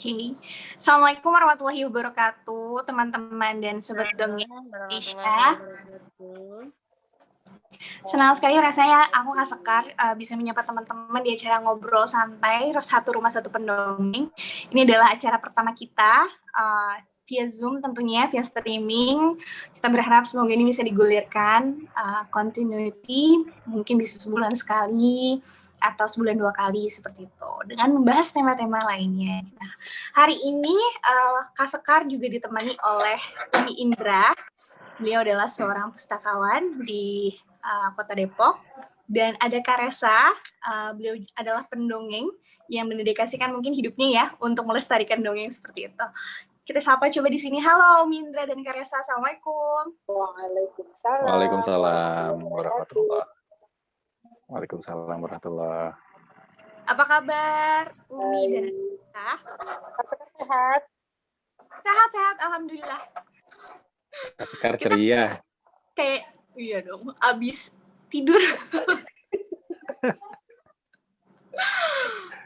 Oke. Assalamualaikum warahmatullahi wabarakatuh, teman-teman dan sobat dongeng Warahmatullahi Indonesia. wabarakatuh. Senang sekali rasanya aku Kak Sekar bisa menyapa teman-teman di acara ngobrol santai satu rumah satu pendongeng. Ini adalah acara pertama kita via Zoom tentunya, via streaming. Kita berharap semoga ini bisa digulirkan continuity, mungkin bisa sebulan sekali atau sebulan 2 kali seperti itu, dengan membahas tema-tema lainnya. Nah, hari ini Kak Sekar juga ditemani oleh Umi Indra. Beliau adalah seorang pustakawan di Kota Depok. Dan ada Kak Resa, beliau adalah pendongeng yang mendedikasikan mungkin hidupnya ya untuk melestarikan dongeng seperti itu. Kita sapa coba di sini. Halo Mindra dan Kak Resa, Assalamualaikum. Waalaikumsalam. Waalaikumsalam warahmatullahi. Waalaikumsalam warahmatullahi. Apa kabar Umi dan Kak? Kak Sekar sehat? Sehat-sehat, alhamdulillah. Kak Sekar ceria. Kayak iya dong, abis tidur.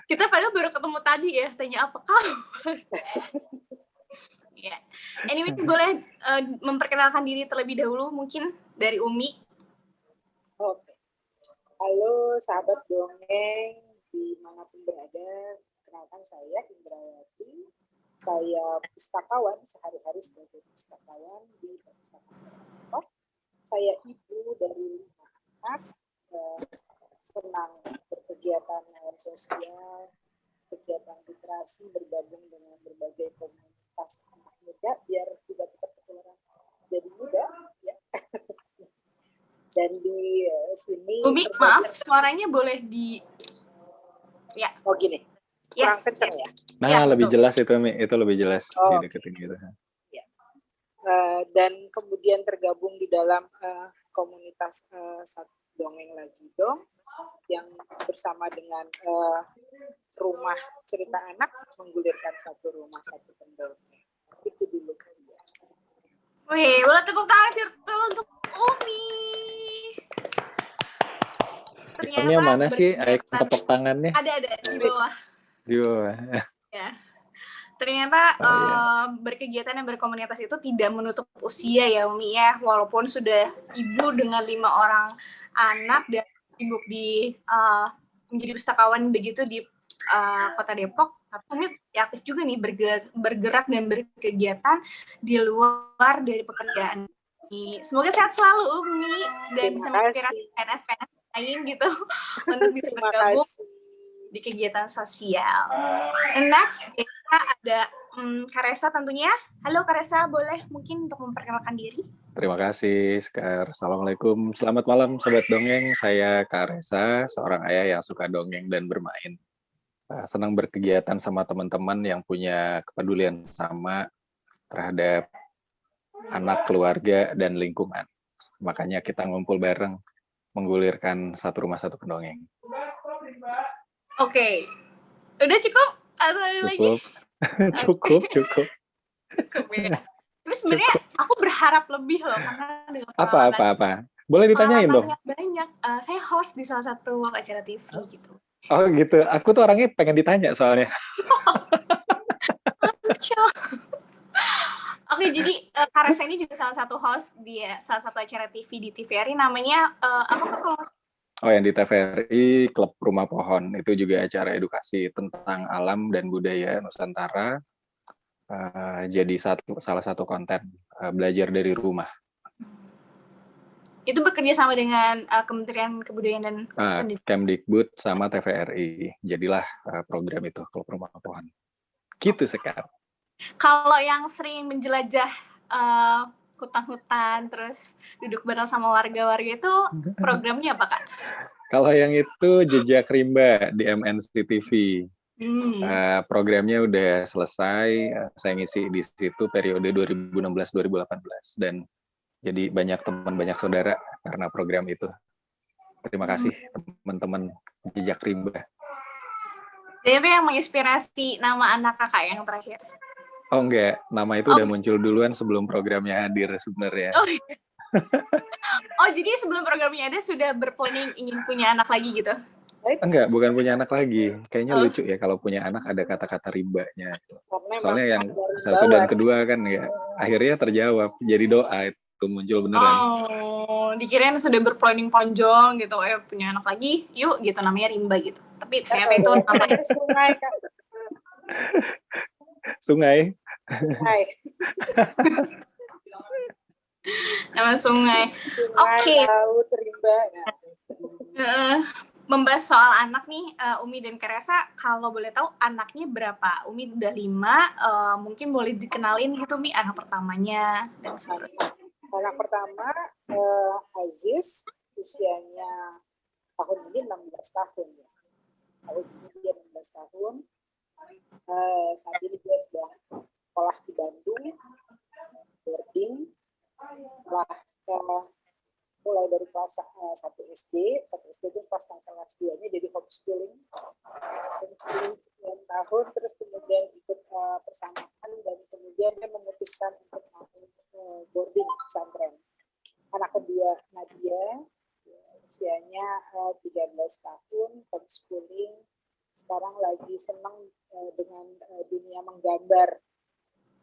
Kita padahal baru ketemu tadi ya, tanya apa kabar. Ya. Anyways, boleh memperkenalkan diri terlebih dahulu mungkin dari Umi. Oke. Halo sahabat dongeng dimanapun berada, kenalkan saya Indrawati. Saya pustakawan, sehari-hari sebagai pustakawan di Perpustakaan Depok. Saya ibu dari 5 anak, senang berkegiatan sosial, kegiatan literasi, bergabung dengan berbagai komunitas anak muda biar tidak tetap ketularan jadi muda ya. Dan di sini Umi, maaf suaranya boleh di ya. Oh gini, kurang kencang ya. Nah, ya, lebih betul. jelas itu Mi, itu lebih jelas dideketin gitu. Ya. Dan kemudian tergabung di dalam komunitas Dongeng Lagi Dong yang bersama dengan Rumah Cerita Anak menggulirkan satu rumah satu pendongeng. Itu dulu kan ya. Wih, boleh tepuk tangan virtual untuk Umi. Ikonnya mana sih? Ikon tepuk tangannya? Ada di bawah. Di bawah. Ya. Ternyata berkegiatan dan berkomunitas itu tidak menutup usia ya Umi ya, walaupun sudah ibu dengan 5 orang anak dan sibuk di menjadi pustakawan begitu di Kota Depok, tapi Umi aktif juga nih bergerak dan berkegiatan di luar dari pekerjaan. Semoga sehat selalu Umi dan bisa menginspirasi PNS-PNS lain gitu untuk bisa bergabung di kegiatan sosial. And next kita ada Kak Resa tentunya. Halo Kak Resa, boleh mungkin untuk memperkenalkan diri? Terima kasih, Sekar. Assalamualaikum. Selamat malam, Sobat Dongeng. Saya Kak Resa, seorang ayah yang suka dongeng dan bermain. Senang berkegiatan sama teman-teman yang punya kepedulian sama terhadap anak, keluarga, dan lingkungan. Makanya kita ngumpul bareng, menggulirkan satu rumah satu pendongeng. Oke. Udah cukup? Atau ada lagi? Cukup. Cukup ya. Tapi sebenarnya aku berharap lebih loh karena dengan apa? Boleh ditanyain dong. Banyak. Saya host di salah satu acara TV gitu. Oh gitu. Aku tuh orangnya pengen ditanya soalnya. Oke, jadi Kak Resa ini juga salah satu host di salah satu acara TV di TVRI namanya apa kalau Oh, yang di TVRI, Klub Rumah Pohon. Itu juga acara edukasi tentang alam dan budaya Nusantara. Jadi salah satu konten belajar dari rumah. Itu bekerja sama dengan Kementerian Kebudayaan dan Kemdikbud sama TVRI. Jadilah program itu, Klub Rumah Pohon. Gitu sekarang. Kalau yang sering menjelajah hutan-hutan, terus duduk bareng sama warga-warga itu programnya apa Kak? Kalau yang itu Jejak Rimba di MNC TV. Programnya udah selesai, saya ngisi di situ periode 2016-2018 dan jadi banyak teman, banyak saudara karena program itu. Terima kasih teman-teman Jejak Rimba. Dan itu yang menginspirasi nama anak kakak yang terakhir? Oh enggak, nama itu udah muncul duluan sebelum programnya hadir sebenarnya. Oh, iya. Oh jadi sebelum programnya ada sudah berplanning ingin punya anak lagi gitu? Enggak, bukan punya anak lagi. Kayaknya Oh. lucu ya kalau punya anak ada kata-kata rimbanya. Karena Soalnya yang dari satu dan bawah. kedua kan ya akhirnya terjawab jadi doa itu muncul beneran. Oh, dikirain sudah berplanning panjang gitu, punya anak lagi, yuk gitu, namanya rimba gitu. Tapi ternyata itu namanya sungai kan. Sungai. Sungai. nama sungai. Sungai, Oke. laut, rimba. Ya. Membahas soal anak nih, Umi dan Karesa, kalau boleh tahu anaknya berapa? Umi udah 5, mungkin boleh dikenalin gitu Mi, anak pertamanya dan sebagainya. Anak pertama Aziz, usianya tahun ini 16 tahun ya. Tahun ini dia 16 tahun. Saat ini dia sedang sekolah di Bandung, boarding. Mulai dari kelas 1 SD itu pas kelas 2-nya jadi homeschooling. Homeschooling 9 tahun, terus kemudian ikut persamaan, dan kemudian dia memutuskan untuk boarding pesantren. Anak kedua Nadia, usianya 13 tahun, homeschooling. Sekarang lagi senang dengan dunia menggambar,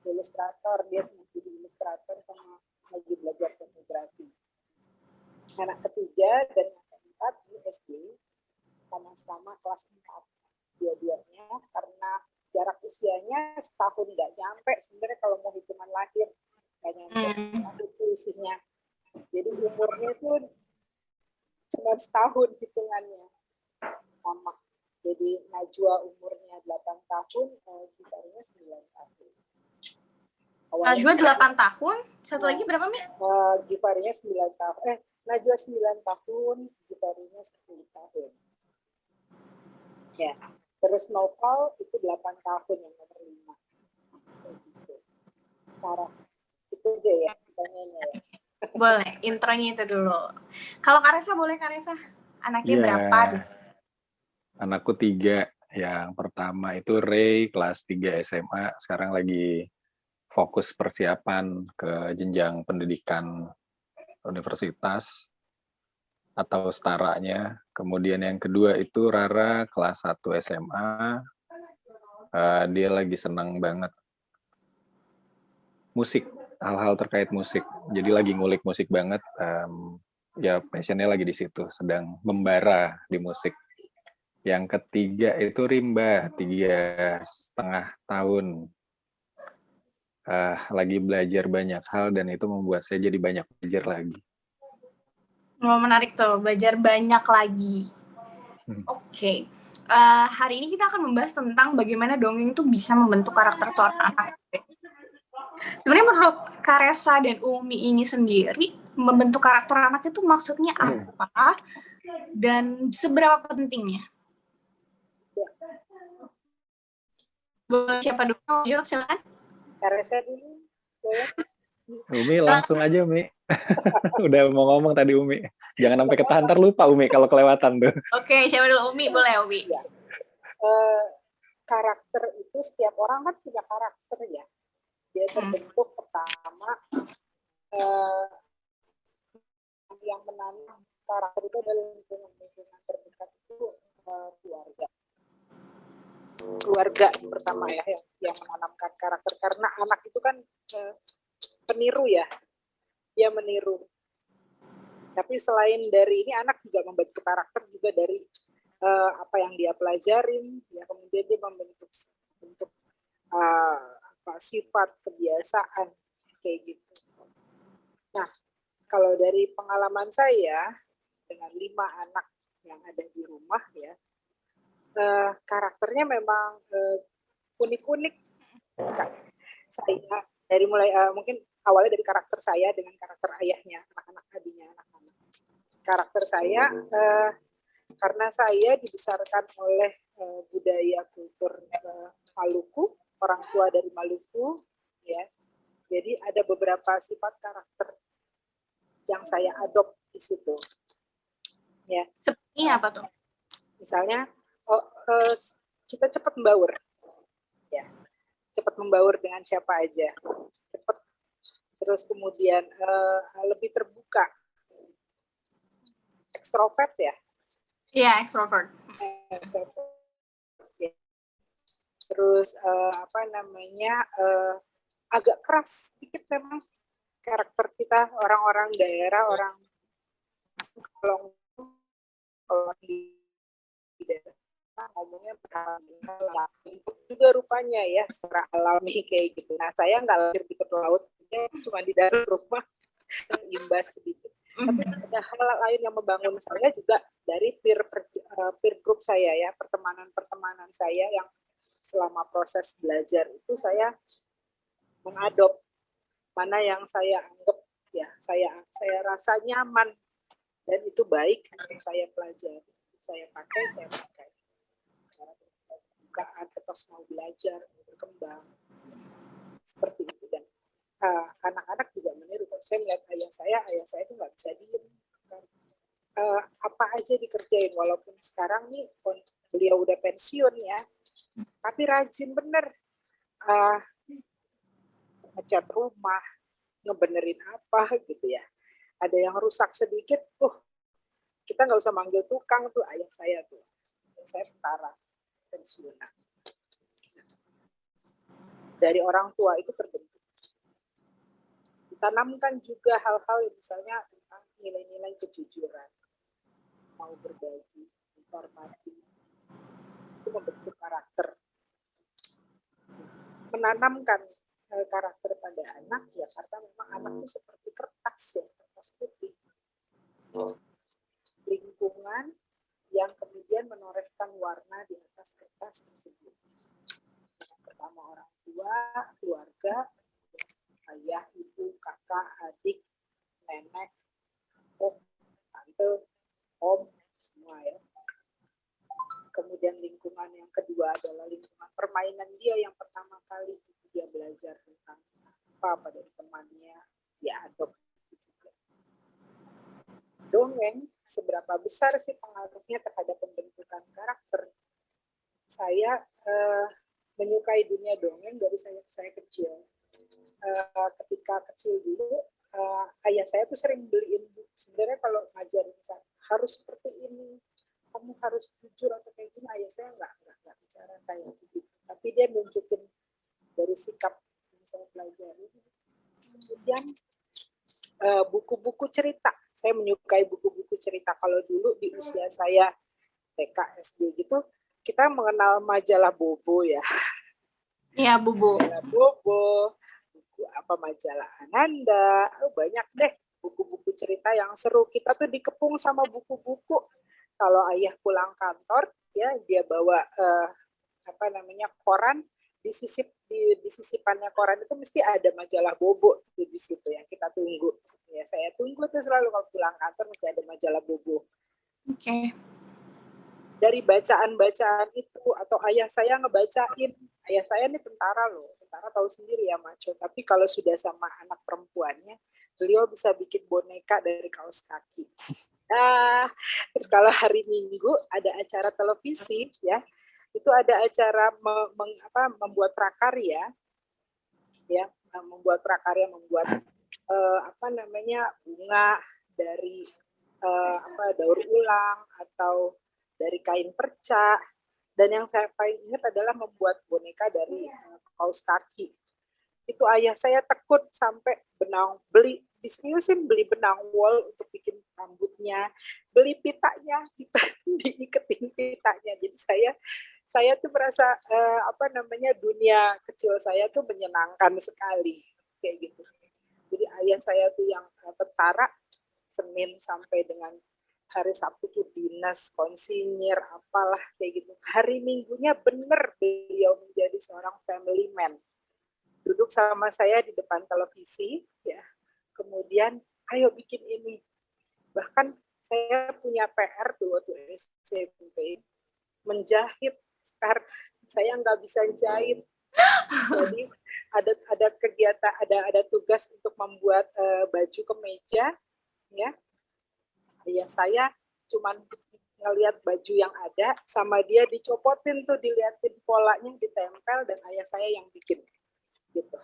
ilustrator, dia jadi ilustrator sama lagi belajar fotografi. Anak ketiga dan anak keempat di SD, sama-sama kelas 4 dua-duanya, karena jarak usianya setahun nggak nyampe sebenarnya kalau mau hitungan lahir, nggak nyampe setahun selisihnya. Jadi umurnya itu cuma setahun hitungannya sama. Jadi Najwa umurnya 8 tahun, gitarnya 9 tahun. Najwa 8 tahun, satu lagi berapa Mi? Gitarnya 9 tahun. Najwa 9 tahun, gitarnya 10 tahun. Ya. Terus Noval itu 8 tahun yang nomor 5. Gitu. Sarah. Itu aja ya pertanyaannya ya. Boleh, intronya itu dulu. Kalau Karesa boleh Karesa? Anaknya berapa? Anakku 3. Yang pertama itu Ray, kelas 3 SMA. Sekarang lagi fokus persiapan ke jenjang pendidikan universitas atau setaranya. Kemudian yang kedua itu Rara, kelas 1 SMA. Dia lagi senang banget musik, hal-hal terkait musik. Jadi lagi ngulik musik banget. Ya passionnya lagi di situ, sedang membara di musik. Yang ketiga itu Rimba, 3,5 tahun. Lagi belajar banyak hal dan itu membuat saya jadi banyak belajar lagi. Oh, menarik tuh, belajar banyak lagi. Oke. Hari ini kita akan membahas tentang bagaimana dongeng itu bisa membentuk karakter seorang anak. Sebenarnya menurut Karesa dan Umi ini sendiri, membentuk karakter anak itu maksudnya apa dan seberapa pentingnya? Boleh siapa dulu jawab, silakan. Karesa dulu, boleh? Umi langsung aja Umi. Udah mau ngomong tadi Umi. Jangan sampai ketahan, ntar lupa Umi kalau kelewatan tuh. Oke, siapa dulu? Umi, boleh Umi. Ya. Karakter itu setiap orang kan punya karakter ya. Dia terbentuk pertama yang menanam karakter itu adalah lingkungan terdekat itu keluarga. Keluarga pertama ya yang menanamkan karakter, karena anak itu kan peniru ya, dia meniru. Tapi selain dari ini, anak juga membentuk karakter juga dari apa yang dia pelajarin, ya kemudian dia membentuk sifat, kebiasaan kayak gitu. Nah, kalau dari pengalaman saya dengan 5 anak yang ada di rumah ya, karakternya memang unik-unik. Saya dari mulai mungkin awalnya dari karakter saya dengan karakter ayahnya, anak-anak adiknya, anak-anak. Karakter saya karena saya dibesarkan oleh budaya kultur Maluku, orang tua dari Maluku, ya. Jadi ada beberapa sifat karakter yang saya adopt di situ. Ya. Seperti apa tuh? Misalnya, kita cepat membaur, ya, cepat membaur dengan siapa aja, cepat. Terus kemudian lebih terbuka, ekstrovert ya. Iya, ekstrovert. Terus agak keras sedikit memang karakter kita, orang-orang daerah, orang kalau di daerah ngomongnya juga rupanya ya secara alami kayak gitu. Nah saya nggak lahir di tepi laut, cuma di dalam rumah imbas sedikit. Tapi ada hal lain yang membangun saya juga dari peer group saya ya, pertemanan saya yang selama proses belajar itu saya mengadop mana yang saya anggap ya saya rasa nyaman dan itu baik untuk saya pelajari, saya pakai bukaan terus mau belajar berkembang seperti itu. Dan anak-anak juga meniru. Saya melihat ayah saya itu nggak bisa diem, apa aja dikerjain walaupun sekarang nih beliau udah pensiun ya, tapi rajin bener ngecat rumah, ngebenerin apa gitu ya. Ada yang rusak sedikit, kita nggak usah manggil tukang tuh, ayah saya tuh. Saya tentara pensiunan. Dari orang tua itu terbentuk. Ditanamkan juga hal-hal yang misalnya tentang nilai-nilai kejujuran, mau berbagi, menghormati, itu membentuk karakter. Menanamkan karakter pada anak ya karena memang anak itu seperti kertas ya, kertas putih. Lingkungan yang kemudian menorehkan warna di atas kertas tersebut. Pertama orang tua, keluarga, ayah, ibu, kakak, adik, nenek, tante, om, semua ya. Kemudian lingkungan yang kedua adalah lingkungan permainan dia yang pertama kali dia belajar tentang apa dari temannya, dia adopsi juga. Dongeng seberapa besar sih pengaruhnya terhadap pembentukan karakter? Saya menyukai dunia dongeng dari saya kecil. Ketika kecil dulu, ayah saya tuh sering beliin buku. Sebenarnya kalau ngajar harus seperti ini, kamu harus jujur atau kayak gini, ayah saya nggak bicara kayak gitu. Tapi dia nunjukin dari sikap yang saya pelajari. Kemudian buku-buku cerita. Saya menyukai buku-buku cerita. Kalau dulu di usia saya TK, SD gitu, kita mengenal majalah Bobo ya. Iya, Bobo. Majalah Bobo, buku apa majalah Ananda, banyak deh buku-buku cerita yang seru. Kita tuh dikepung sama buku-buku. Kalau ayah pulang kantor, ya dia bawa koran, di sisipannya koran itu mesti ada majalah Bobo di situ yang kita tunggu. Ya saya tunggu tuh selalu kalau pulang kantor mesti ada majalah Bobo. Oke. Dari bacaan-bacaan itu atau ayah saya ngebacain, ayah saya ini tentara loh, tentara tahu sendiri ya maco. Tapi kalau sudah sama anak perempuannya, beliau bisa bikin boneka dari kaos kaki. Terus kalau hari Minggu ada acara televisi ya, itu ada acara membuat prakarya, ya, membuat bunga dari daur ulang atau dari kain perca, dan yang saya paling ingat adalah membuat boneka dari kaos kaki. Itu ayah saya tekun sampai beli benang wol untuk bikin rambutnya, beli pitanya, diiketin pitanya. Jadi saya tuh merasa dunia kecil saya tuh menyenangkan sekali kayak gitu. Jadi ayah saya tuh yang tentara, Senin sampai dengan hari Sabtu tuh dinas, konsinyir, apalah kayak gitu. Hari Minggunya bener beliau menjadi seorang family man. Duduk sama saya di depan televisi, ya. Kemudian, ayo bikin ini. Bahkan saya punya PR tuh waktu SMP, menjahit. Sekarang saya nggak bisa jahit. Jadi ada kegiatan, ada tugas untuk membuat baju kemeja, ya. Ya saya cuman ngelihat baju yang ada, sama dia dicopotin tuh, diliatin polanya, ditempel, dan ayah saya yang bikin gitu.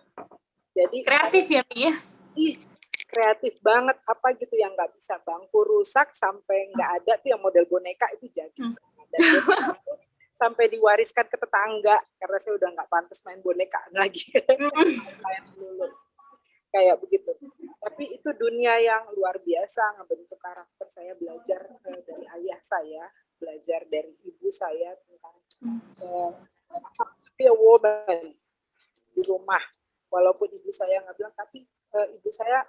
Jadi kreatif ya, Pi? Kreatif banget, apa gitu yang nggak bisa, bangku rusak sampai nggak ada tuh yang model boneka itu jadi. Dan boneka itu sampai diwariskan ke tetangga karena saya udah nggak pantas main bonekaan lagi. Main dulu. Kayak begitu. Tapi itu dunia yang luar biasa ngebentuk karakter saya, belajar dari ayah saya, belajar dari ibu saya tentang be a woman di rumah. Walaupun ibu saya nggak bilang, tapi ibu saya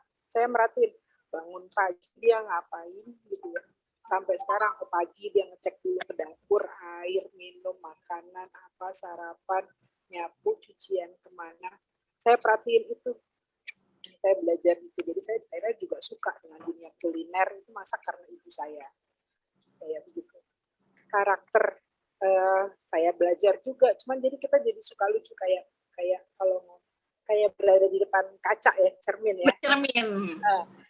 merhatiin bangun pagi dia ngapain gitu ya. Sampai sekarang ke pagi dia ngecek dulu ke dapur, air, minum, makanan, apa, sarapan, nyapu, cucian kemana. Saya perhatiin itu. Saya belajar itu. Jadi saya akhirnya juga suka dengan dunia kuliner, itu masak karena ibu saya. Kayak begitu. Karakter saya belajar juga. Cuman jadi kita jadi suka lucu kayak kalau kayak berada di depan kaca ya, cermin ya. Cermin.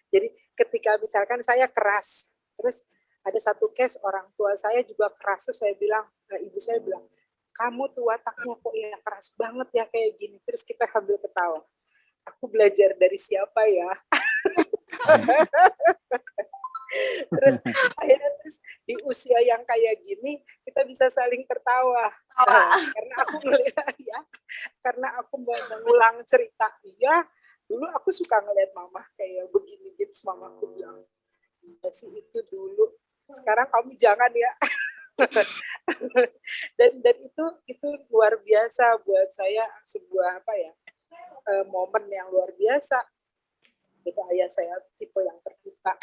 Jadi ketika misalkan saya keras, terus ada satu case orang tua saya juga keras, terus saya bilang, ibu saya bilang, kamu tuh wataknya kok ya keras banget ya kayak gini. Terus kita sambil ketawa. Aku belajar dari siapa ya? Terus akhirnya di usia yang kayak gini kita bisa saling tertawa. Karena aku melihat ya, karena aku mengulang cerita dia. Dulu aku suka ngeliat mama kayak begini gitu, mama aku bilang, sih itu dulu. Sekarang kamu jangan ya. dan itu luar biasa buat saya, sebuah apa ya, momen yang luar biasa. Itu ayah saya tipe yang terbuka,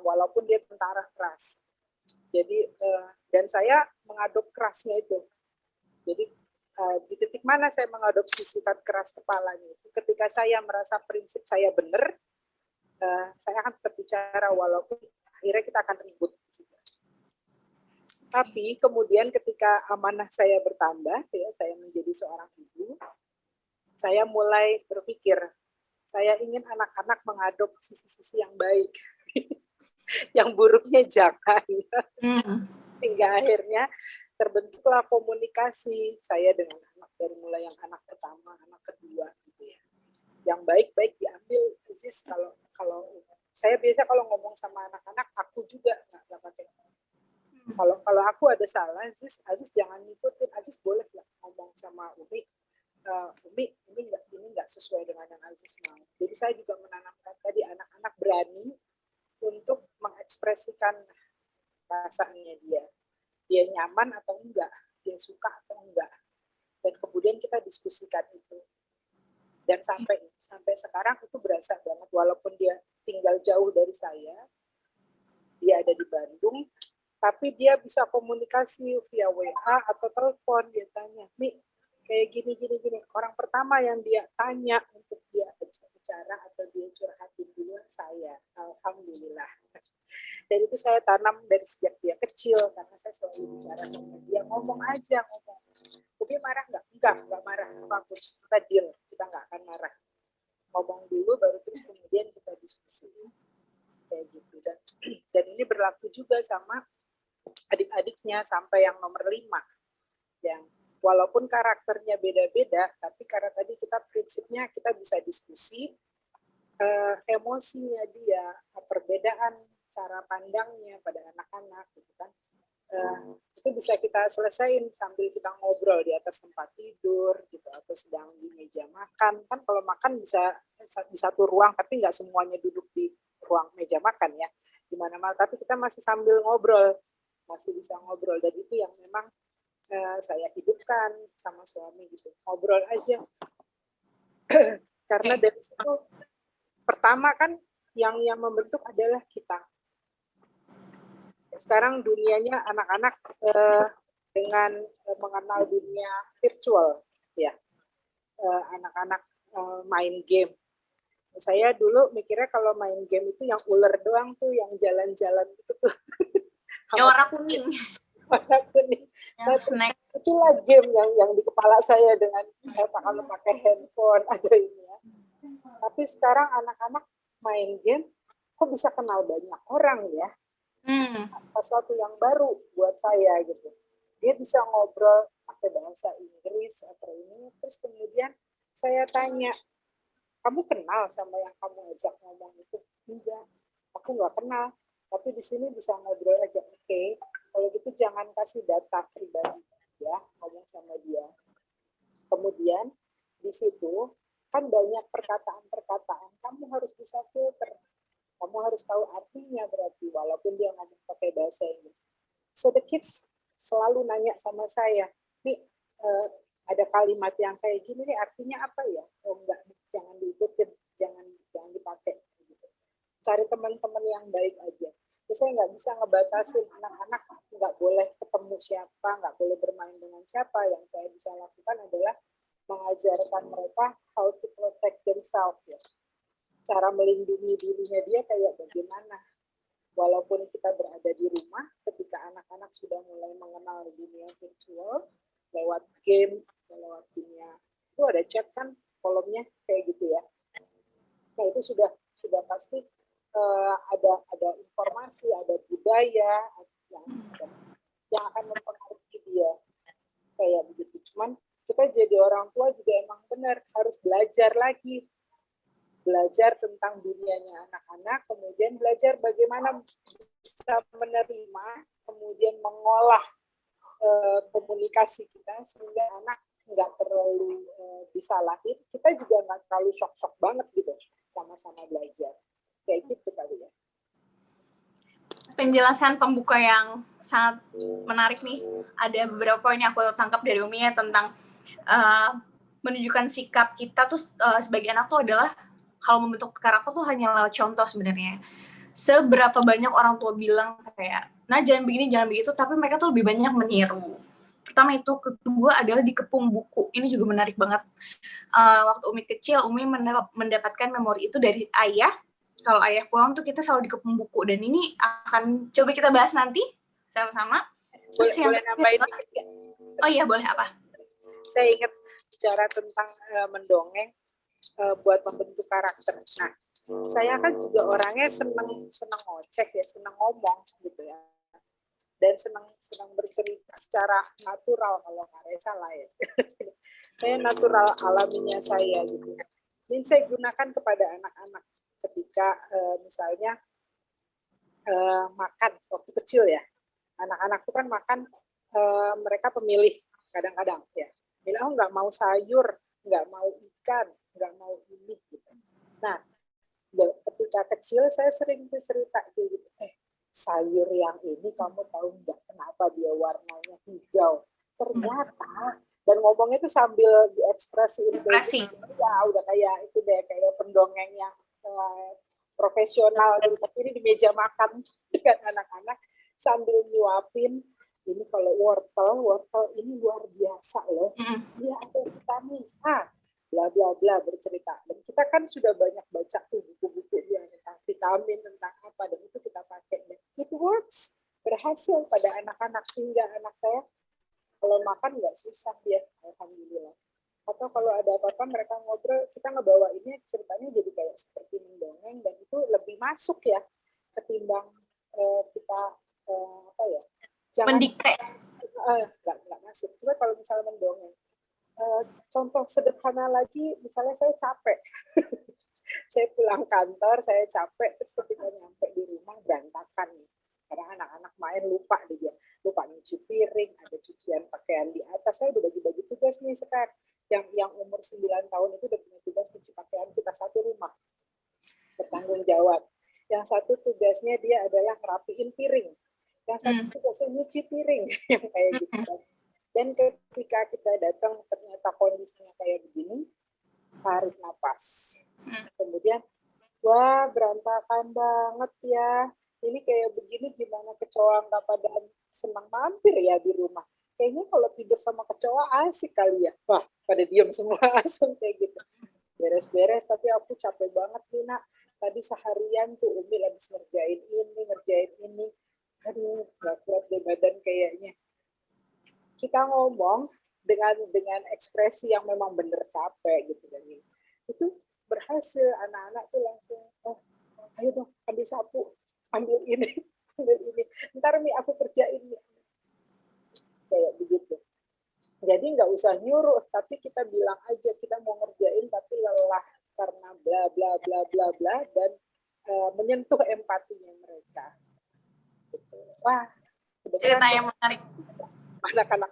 walaupun dia tentara keras. Jadi dan saya mengadop kerasnya itu. Jadi di titik mana saya mengadopsi sifat keras kepalanya itu, ketika saya merasa prinsip saya benar, saya akan tetap bicara walaupun akhirnya kita akan ribut. Tapi kemudian ketika amanah saya bertambah, ya, saya menjadi seorang ibu, saya mulai berpikir, saya ingin anak-anak mengadop sisi-sisi yang baik. Yang buruknya jangan. Hingga akhirnya terbentuklah komunikasi saya dengan anak, dari mulai yang anak pertama, anak kedua gitu ya. Yang baik-baik diambil. Aziz, kalau saya biasa kalau ngomong sama anak-anak, aku juga nggak pakai. Kalau aku ada salah, Aziz jangan ngikutin. Aziz boleh lah ngomong sama Umi, Umi ini nggak sesuai dengan yang Aziz mau. Jadi saya juga menanamkan tadi anak-anak berani untuk mengekspresikan perasaannya dia nyaman atau enggak, dia suka atau enggak, dan kemudian kita diskusikan itu. Dan sampai sekarang itu berasa banget, walaupun dia tinggal jauh dari saya, dia ada di Bandung, tapi dia bisa komunikasi via WA atau telepon. Dia tanya, Mi, kayak gini. Orang pertama yang dia tanya untuk dia bicara atau dia curhatin duluan saya. Alhamdulillah. Dan itu saya tanam dari sejak dia kecil, karena saya selalu bicara sama dia, ngomong aja. Umi marah nggak? Enggak marah. Apapun kita deal, kita nggak akan marah. Ngomong dulu, baru terus kemudian kita diskusi. Kayak gitu. Dan ini berlaku juga sama adik-adiknya sampai yang nomor 5. Yang walaupun karakternya beda-beda, tapi karena tadi kita prinsipnya kita bisa diskusi, emosinya dia, perbedaan cara pandangnya pada anak-anak gitu kan, itu bisa kita selesaiin sambil kita ngobrol di atas tempat tidur gitu, atau sedang di meja makan. Kan kalau makan bisa di satu ruang, tapi nggak semuanya duduk di ruang meja makan ya, di mana-mana, tapi kita masih sambil ngobrol, masih bisa ngobrol. Dan itu yang memang saya hidupkan sama suami gitu, ngobrol aja. Karena dari situ pertama kan yang membentuk adalah kita. Sekarang dunianya anak-anak dengan mengenal dunia virtual ya, anak-anak main game. Saya dulu mikirnya kalau main game itu yang ular doang tuh, yang jalan-jalan gitu tuh. Yang warna kuning. Warna kuning. Nah, itulah game yang di kepala saya dengan kalau pakai handphone ada ini ya. Tapi sekarang anak-anak main game, kok bisa kenal banyak orang ya? Sesuatu yang baru buat saya gitu. Dia bisa ngobrol pakai bahasa Inggris atau ini, terus kemudian saya tanya, kamu kenal sama yang kamu ajak ngomong itu? Enggak, aku nggak kenal. Tapi di sini bisa ngobrol aja. Oke. kalau gitu jangan kasih data pribadi ya, ngomong sama dia. Kemudian di situ kan banyak perkataan-perkataan, kamu harus bisa filter, kamu harus tahu artinya berarti walaupun dia ngomong pakai bahasa Inggris. So the kids selalu nanya sama saya, nih ada kalimat yang kayak gini nih artinya apa ya? Oh enggak, jangan diikutin, jangan dipakai. Cari teman-teman yang baik aja. Jadi saya nggak bisa ngebatasin anak-anak nggak boleh ketemu siapa, nggak boleh bermain dengan siapa. Yang saya bisa lakukan adalah mengajarkan mereka how to protect themselves ya. Cara melindungi dirinya dia kayak bagaimana. Walaupun kita berada di rumah, ketika anak-anak sudah mulai mengenal dunia virtual lewat game, lewat dunia itu ada chat kan kolomnya kayak gitu ya. Nah itu sudah pasti ada informasi, ada budaya yang akan mempengaruhi dia kayak begitu. Cuman kita jadi orang tua juga emang benar harus belajar lagi, belajar tentang dunianya anak-anak, kemudian belajar bagaimana bisa menerima, kemudian mengolah komunikasi kita sehingga anak nggak terlalu disalahin, kita juga nggak terlalu shock-shock banget gitu, sama-sama belajar. Kayak gitu kali ya. Penjelasan pembuka yang sangat menarik nih. Ada beberapa poin yang aku tangkap dari Umi ya tentang menunjukkan sikap kita tuh sebagai anak tuh adalah kalau membentuk karakter tuh hanya lewat contoh sebenarnya. Seberapa banyak orang tua bilang kayak, nah jangan begini, jangan begitu, tapi mereka tuh lebih banyak meniru. Pertama itu, kedua adalah dikepung buku. Ini juga menarik banget. Waktu Umi kecil, Umi mendapatkan memori itu dari ayah. Kalau ayah pulang tuh kita selalu dikepung buku, dan ini akan coba kita bahas nanti sama-sama. Terus boleh nambahin dikit ya? Oh iya, boleh apa? Saya ingat bicara tentang mendongeng buat membentuk karakter. Nah, saya kan juga orangnya senang ngocek ya, senang ngomong gitu ya. Dan senang bercerita secara natural kalau nggak salah ya. Saya natural alaminya saya gitu. Ini saya gunakan kepada anak-anak ketika misalnya makan waktu kecil ya. Anak-anak itu kan makan mereka pemilih kadang-kadang ya. Bilang nggak mau sayur, nggak mau ikan, nggak mau ini gitu. Nah, ketika kecil saya sering cerita gitu. Sayur yang ini kamu tahu nggak kenapa dia warnanya hijau? Ternyata dan ngomongnya itu sambil diekspresiin ya udah kayak itu deh kayak pendongeng yang profesional tapi ini di meja makan dengan anak-anak sambil nyuapin ini kalau wortel ini luar biasa loh dia ada vitamin A bla bla bla bercerita dan kita kan sudah banyak baca tuh buku-buku yang tentang vitamin tentang apa dan itu kita pakai dan it works berhasil pada anak-anak sehingga anak saya kalau makan nggak susah dia alhamdulillah atau kalau ada apa-apa mereka ngobrol kita ngebawa ini ceritanya jadi kayak seperti mendongeng dan itu lebih masuk ya ketimbang kita apa ya jangan mendikte nggak masuk juga kalau misalnya mendongeng contoh sederhana lagi misalnya saya capek saya pulang kantor saya capek terus ketika nyampe di rumah berantakan nih karena anak-anak main lupa nyuci piring ada cucian pakaian di atas saya udah bagi-bagi tugas nih sekarang yang umur 9 tahun itu udah punya tugas cuci pakaian kita satu rumah bertanggung jawab yang satu tugasnya dia adalah ngerapiin piring yang satu tugasnya nyuci piring yang kayak gitu dan ketika kita datang ternyata kondisinya kayak begini tarik napas kemudian wah berantakan banget ya ini kayak begini gimana kecoa nggak pada senang mampir ya di rumah kayaknya kalau tidur sama kecoa asik kali ya wah pada diem semua langsung kayak gitu beres-beres tapi aku capek banget nih nak tadi seharian tuh Umi habis ngerjain ini aduh nggak kuat deh badan kayaknya kita ngomong dengan ekspresi yang memang bener capek gitu dan itu berhasil anak-anak tuh langsung ayo dong ambil sapu ambil ini ntar nih aku kerjain kayak begitu jadi nggak usah nyuruh tapi kita bilang aja kita mau ngerjain tapi lelah karena bla bla bla bla bla dan menyentuh empatinya mereka gitu. Wah Cerita kedengeran yang menarik. anak-anak.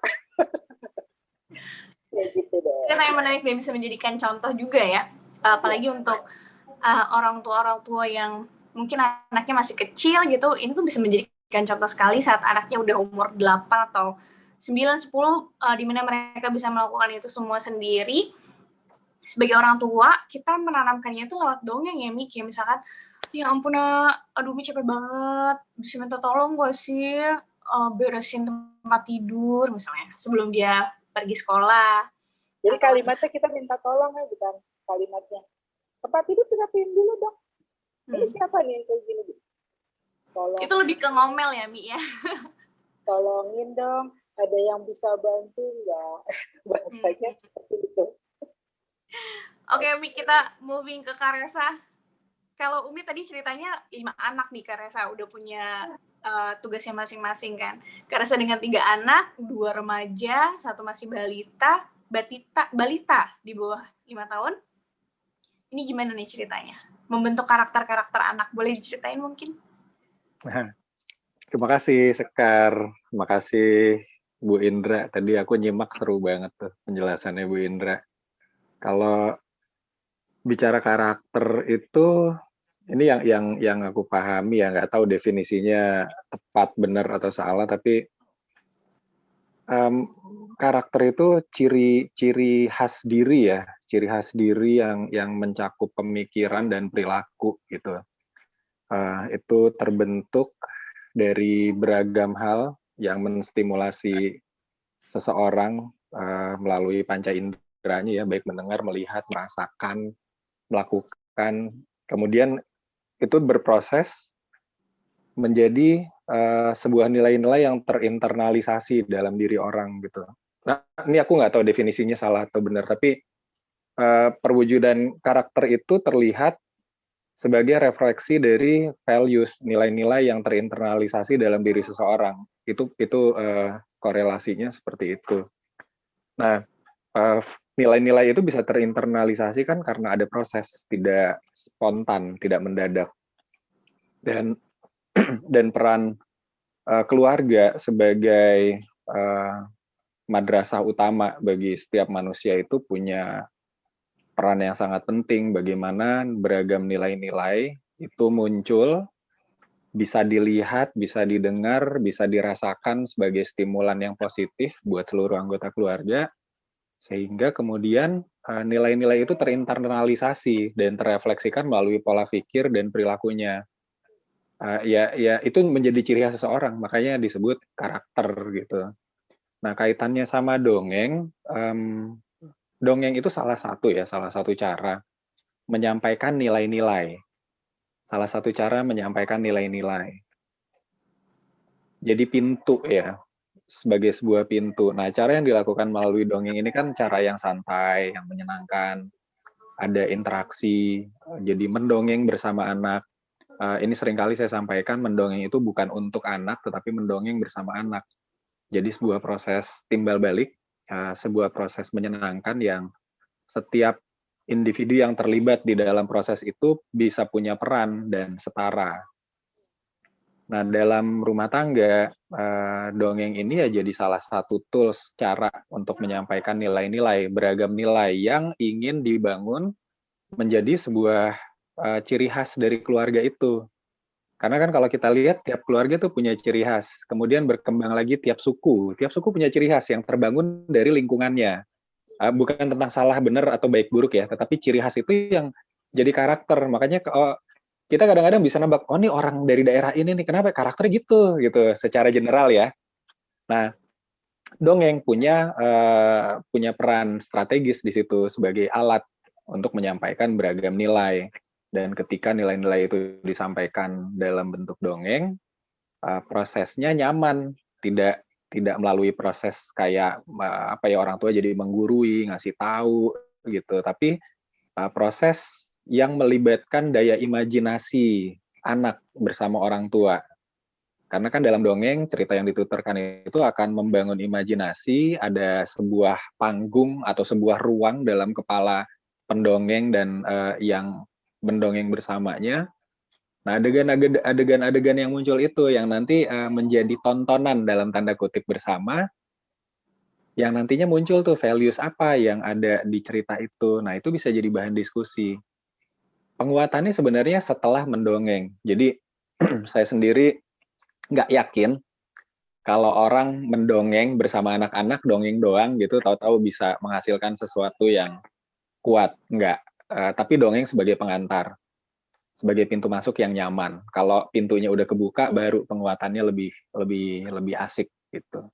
Ya gitu deh. Cerita yang menarik dan bisa menjadikan contoh juga ya. Apalagi untuk orang tua yang mungkin anaknya masih kecil gitu, ini tuh bisa menjadikan contoh sekali saat anaknya udah umur 8 atau 9, 10, di mana mereka bisa melakukan itu semua sendiri. Sebagai orang tua, kita menanamkannya itu lewat dongeng ya, Mi. Kayak misalkan, ya ampun, aduh Mi capek banget, bisa minta tolong gak sih beresin tempat tidur misalnya, sebelum dia pergi sekolah. Jadi kalimatnya kita minta tolong ya, bukan kalimatnya. Tempat tidur rapiin dulu dong. Ini siapa nih yang kayak gini? Tolong. Itu lebih ke ngomel ya, Mi ya. Tolongin dong, ada yang bisa bantu nggak? Bahasanya seperti itu. Oke, Mi, kita moving ke Karesa. Kalau Umi tadi ceritanya 5 anak nih, Karesa udah punya tugasnya masing-masing kan. Karesa dengan 3 anak, 2 remaja, 1 masih balita di bawah 5 tahun. Ini gimana nih ceritanya? Membentuk karakter-karakter anak, boleh diceritain mungkin? Terima kasih Sekar, terima kasih Bu Indra. Tadi aku nyimak seru banget tuh penjelasannya Bu Indra. Kalau bicara karakter itu, ini yang aku pahami ya, nggak tahu definisinya tepat benar atau salah, tapi karakter itu ciri khas diri ya, ciri khas diri yang mencakup pemikiran dan perilaku gitu. Itu terbentuk dari beragam hal yang menstimulasi seseorang melalui panca inderanya ya, baik mendengar, melihat, merasakan, melakukan, kemudian itu berproses menjadi sebuah nilai-nilai yang terinternalisasi dalam diri orang gitu. Nah, ini aku nggak tahu definisinya salah atau benar, tapi perwujudan karakter itu terlihat sebagai refleksi dari values, nilai-nilai yang terinternalisasi dalam diri seseorang. Itu korelasinya seperti itu. Nah, nilai-nilai itu bisa terinternalisasi kan karena ada proses, tidak spontan, tidak mendadak. Dan peran keluarga sebagai madrasah utama bagi setiap manusia itu punya peran yang sangat penting, bagaimana beragam nilai-nilai itu muncul, bisa dilihat, bisa didengar, bisa dirasakan sebagai stimulan yang positif buat seluruh anggota keluarga, sehingga kemudian nilai-nilai itu terinternalisasi dan terefleksikan melalui pola pikir dan perilakunya. Ya itu menjadi ciri khas seseorang, makanya disebut karakter gitu. Nah, kaitannya sama dongeng, dongeng itu salah satu cara menyampaikan nilai-nilai. Salah satu cara menyampaikan nilai-nilai. Jadi pintu ya, sebagai sebuah pintu. Nah, cara yang dilakukan melalui dongeng ini kan cara yang santai, yang menyenangkan. Ada interaksi, jadi mendongeng bersama anak. Ini seringkali saya sampaikan, mendongeng itu bukan untuk anak, tetapi mendongeng bersama anak. Jadi sebuah proses timbal balik, sebuah proses menyenangkan yang setiap individu yang terlibat di dalam proses itu bisa punya peran dan setara. Nah, dalam rumah tangga, dongeng ini ya jadi salah satu tools cara untuk menyampaikan nilai-nilai, beragam nilai yang ingin dibangun menjadi sebuah ciri khas dari keluarga itu. Karena kan kalau kita lihat tiap keluarga tuh punya ciri khas, kemudian berkembang lagi tiap suku punya ciri khas yang terbangun dari lingkungannya. Bukan tentang salah benar atau baik buruk ya, tetapi ciri khas itu yang jadi karakter. Makanya kita kadang-kadang bisa nebak, oh ini orang dari daerah ini nih, kenapa karakternya gitu secara general ya. Nah, dongeng punya peran strategis di situ sebagai alat untuk menyampaikan beragam nilai. Dan ketika nilai-nilai itu disampaikan dalam bentuk dongeng, prosesnya nyaman, tidak melalui proses kayak orang tua jadi menggurui, ngasih tahu gitu, tapi proses yang melibatkan daya imajinasi anak bersama orang tua. Karena kan dalam dongeng, cerita yang dituturkan itu akan membangun imajinasi, ada sebuah panggung atau sebuah ruang dalam kepala pendongeng dan yang mendongeng bersamanya, Nah, adegan-adegan yang muncul itu yang nanti menjadi tontonan dalam tanda kutip bersama, yang nantinya muncul tuh values apa yang ada di cerita itu. Nah, itu bisa jadi bahan diskusi. Penguatannya sebenarnya setelah mendongeng. Jadi saya sendiri nggak yakin kalau orang mendongeng bersama anak-anak, dongeng doang gitu, tahu-tahu bisa menghasilkan sesuatu yang kuat. Nggak. Tapi dongeng sebagai pengantar, sebagai pintu masuk yang nyaman. Kalau pintunya udah kebuka, baru penguatannya lebih asik gitu.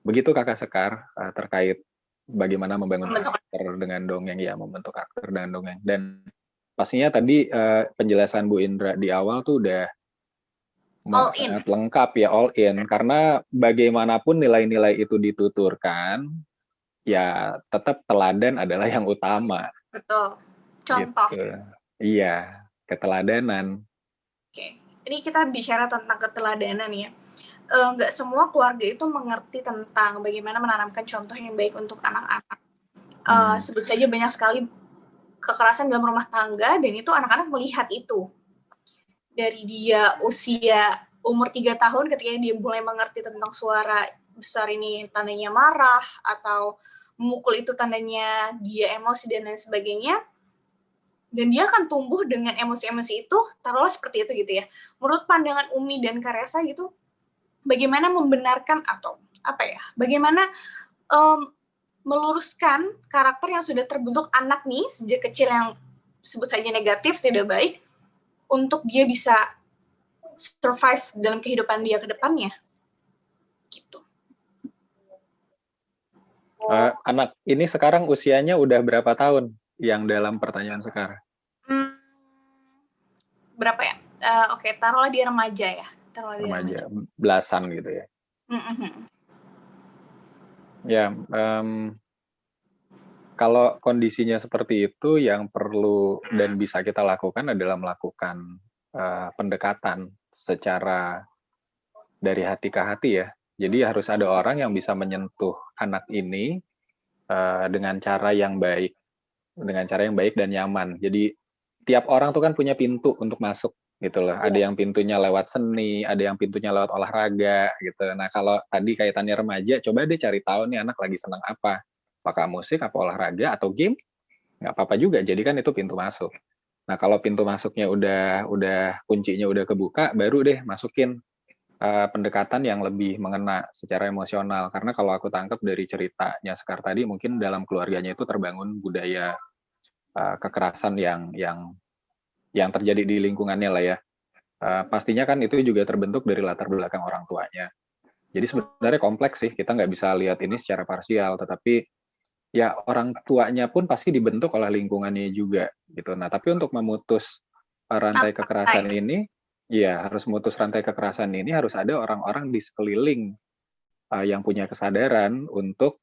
Begitu Kakak Sekar terkait bagaimana membangun karakter dengan dongeng, ya membentuk karakter dengan dongeng. Dan pastinya tadi penjelasan Bu Indra di awal tuh udah sangat lengkap ya, all in. Karena bagaimanapun nilai-nilai itu dituturkan, ya tetap teladan adalah yang utama. Betul. Contoh. Gitu. Iya, keteladanan. Oke, ini kita bicara tentang keteladanan ya. Nggak semua keluarga itu mengerti tentang bagaimana menanamkan contoh yang baik untuk anak-anak. Sebut saja banyak sekali kekerasan dalam rumah tangga, dan itu anak-anak melihat itu. Dari dia usia umur 3 tahun, ketika dia mulai mengerti tentang suara besar ini tandanya marah, atau memukul itu tandanya dia emosi dan lain sebagainya, dan dia akan tumbuh dengan emosi-emosi itu, taruhlah seperti itu gitu ya. Menurut pandangan Umi dan Karesa gitu, bagaimana membenarkan atau apa ya, bagaimana meluruskan karakter yang sudah terbentuk anak nih sejak kecil yang sebut saja negatif, tidak baik, untuk dia bisa survive dalam kehidupan dia ke depannya. Gitu. Anak ini sekarang usianya udah berapa tahun yang dalam pertanyaan Sekar? Berapa ya? Oke, taruhlah dia remaja ya. Remaja, belasan gitu ya. Ya, kalau kondisinya seperti itu, yang perlu dan bisa kita lakukan adalah melakukan pendekatan secara dari hati ke hati ya. Jadi harus ada orang yang bisa menyentuh anak ini dengan cara yang baik, dan nyaman. Jadi tiap orang tuh kan punya pintu untuk masuk gitu loh. Ada yang pintunya lewat seni, ada yang pintunya lewat olahraga gitu. Nah, kalau tadi kaitannya remaja, coba deh cari tahu nih anak lagi senang apa. Apakah musik, apa olahraga, atau game? Nggak apa-apa juga. Jadi kan itu pintu masuk. Nah, kalau pintu masuknya udah kuncinya udah kebuka, baru deh masukin pendekatan yang lebih mengena secara emosional. Karena kalau aku tangkap dari ceritanya Sekar tadi, mungkin dalam keluarganya itu terbangun budaya kekerasan yang terjadi di lingkungannya lah ya. Pastinya kan itu juga terbentuk dari latar belakang orang tuanya. Jadi sebenarnya kompleks sih, kita nggak bisa lihat ini secara parsial, tetapi ya orang tuanya pun pasti dibentuk oleh lingkungannya juga gitu. Nah, tapi untuk memutus rantai kekerasan ini, ya harus memutus rantai kekerasan ini harus ada orang-orang di sekeliling yang punya kesadaran untuk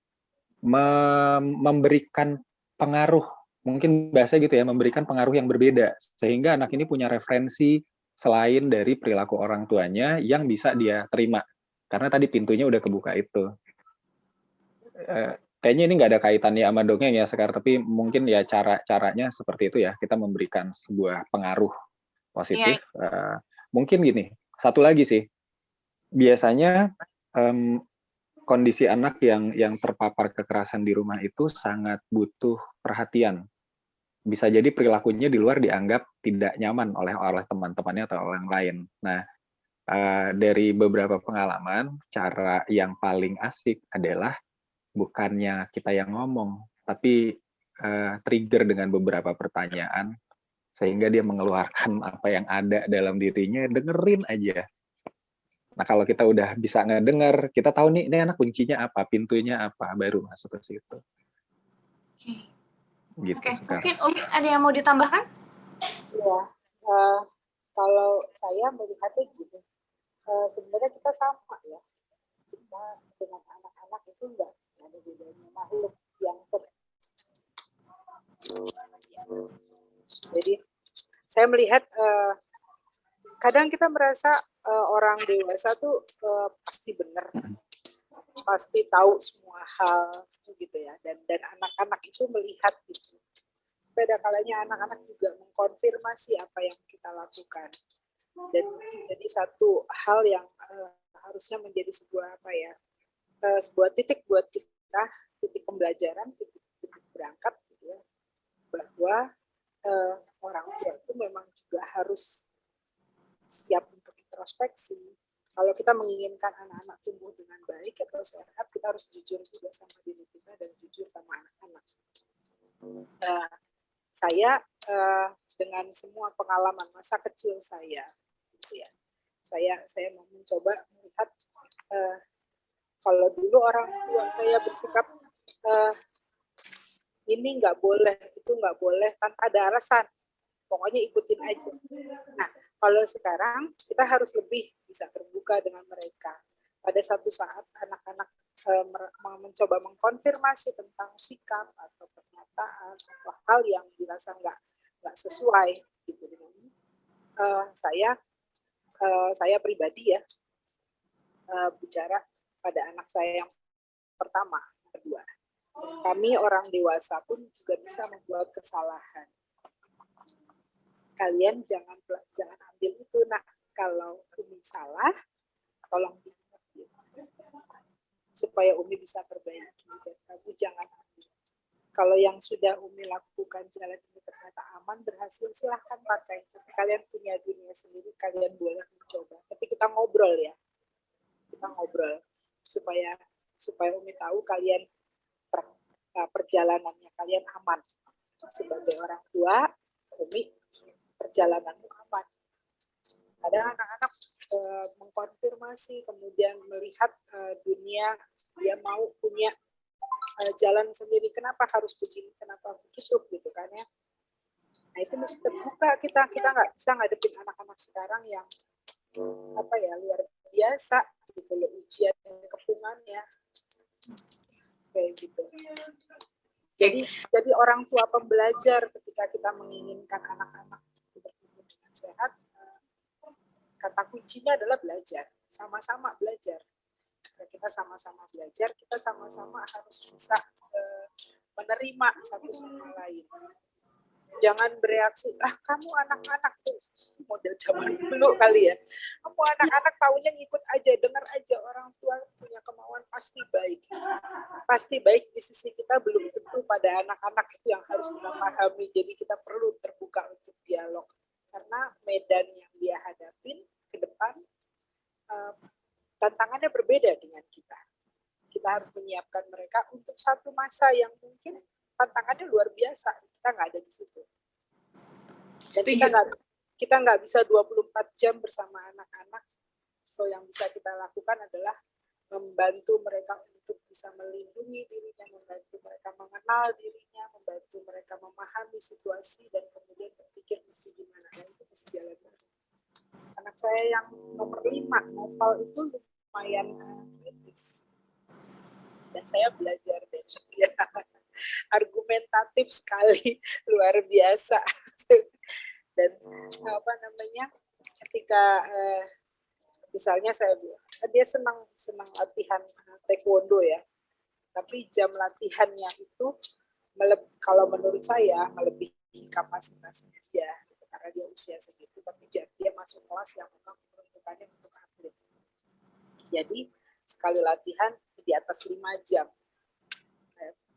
memberikan pengaruh, mungkin bahasa gitu ya, memberikan pengaruh yang berbeda, sehingga anak ini punya referensi selain dari perilaku orang tuanya yang bisa dia terima. Karena tadi pintunya udah kebuka itu. Kayaknya ini nggak ada kaitannya sama dongeng ya Sekar, tapi mungkin ya caranya seperti itu ya, kita memberikan sebuah pengaruh positif. Mungkin gini, satu lagi sih, biasanya kondisi anak yang terpapar kekerasan di rumah itu sangat butuh perhatian. Bisa jadi perilakunya di luar dianggap tidak nyaman oleh teman-temannya atau orang lain. Nah, dari beberapa pengalaman, cara yang paling asik adalah bukannya kita yang ngomong, tapi trigger dengan beberapa pertanyaan, sehingga dia mengeluarkan apa yang ada dalam dirinya, dengerin aja. Nah, kalau kita udah bisa ngedenger, kita tahu nih, ini anak kuncinya apa, pintunya apa, baru masuk ke situ. Gitu. Mungkin Umi ada yang mau ditambahkan? Iya, kalau saya melihatnya gitu, sebenarnya kita sama ya. Kita dengan anak-anak itu nggak ada bedanya, makhluk yang jadi saya melihat kadang kita merasa orang dewasa tuh pasti benar, pasti tahu semua hal gitu ya, dan anak-anak itu melihat gitu. Pada kalanya anak-anak juga mengkonfirmasi apa yang kita lakukan. dan jadi satu hal yang harusnya menjadi sebuah sebuah titik buat kita, titik pembelajaran, titik berangkat gitu ya, bahwa orang tua itu memang juga harus siap untuk introspeksi. Kalau kita menginginkan anak-anak tumbuh dengan baik atau sehat, kita harus jujur juga sama diri kita dan jujur sama anak-anak. Saya dengan semua pengalaman masa kecil saya, gitu ya, saya mau mencoba melihat kalau dulu orang tua saya bersikap ini nggak boleh, itu nggak boleh tanpa ada alasan, pokoknya ikutin aja. Nah, kalau sekarang kita harus lebih bisa terbuka dengan mereka. Pada satu saat anak-anak mencoba mengkonfirmasi tentang sikap atau pernyataan atau hal yang dirasa nggak sesuai gitu dengan saya pribadi ya bicara pada anak saya yang pertama, kedua. Kami orang dewasa pun juga bisa membuat kesalahan. Kalian jangan ambil itu. Nah, kalau Umi salah, tolong diingetin supaya Umi bisa perbaiki dan kamu jangan ambil. Kalau yang sudah Umi lakukan jalan ini ternyata aman, berhasil, silahkan pakai. Tapi kalian punya dunia sendiri, kalian boleh mencoba. Tapi kita ngobrol ya, kita ngobrol supaya Umi tahu kalian perjalanannya kalian aman. Sebagai orang tua, Umi perjalananmu aman. Kadang anak-anak mengkonfirmasi, kemudian melihat dunia, dia mau punya jalan sendiri. Kenapa harus begini? Kenapa begitu? Gitu kan ya. Nah itu mesti terbuka kita nggak bisa ngadepin anak-anak sekarang yang luar biasa gitu loh, ujian kepungannya kayak gitu. Jadi orang tua pembelajar ketika kita menginginkan anak-anak bertumbuh dengan sehat, kata kuncinya adalah belajar, sama-sama belajar. Kita sama-sama belajar, kita sama-sama harus bisa menerima satu sama lain. Jangan bereaksi, kamu anak-anak tuh model zaman dulu kali ya. Kamu anak-anak taunya ngikut aja, dengar aja, orang tua punya kemauan pasti baik. Pasti baik di sisi kita, belum tentu pada anak-anak, itu yang harus kita pahami. Jadi kita perlu terbuka untuk dialog. Karena medan yang dia hadapin ke depan, tantangannya berbeda dengan kita. Kita harus menyiapkan mereka untuk satu masa yang mungkin tantangannya luar biasa. Kita nggak ada di situ. Dan kita nggak bisa 24 jam bersama anak-anak. So yang bisa kita lakukan adalah membantu mereka untuk bisa melindungi dirinya, membantu mereka mengenal dirinya, membantu mereka memahami situasi dan kemudian berpikir mesti gimana. Dan itu mesti jalan bareng. Anak saya yang nomor 5, Nopal, itu lumayan kritis. Dan saya belajar dari dia. Argumentatif sekali, luar biasa. Dan ketika misalnya saya bilang, dia senang latihan taekwondo ya, tapi jam latihannya itu kalau menurut saya melebihi kapasitasnya dia, karena dia usia segitu, tapi dia masuk kelas yang memang peruntukannya untuk atlet. Jadi sekali latihan di atas 5 jam,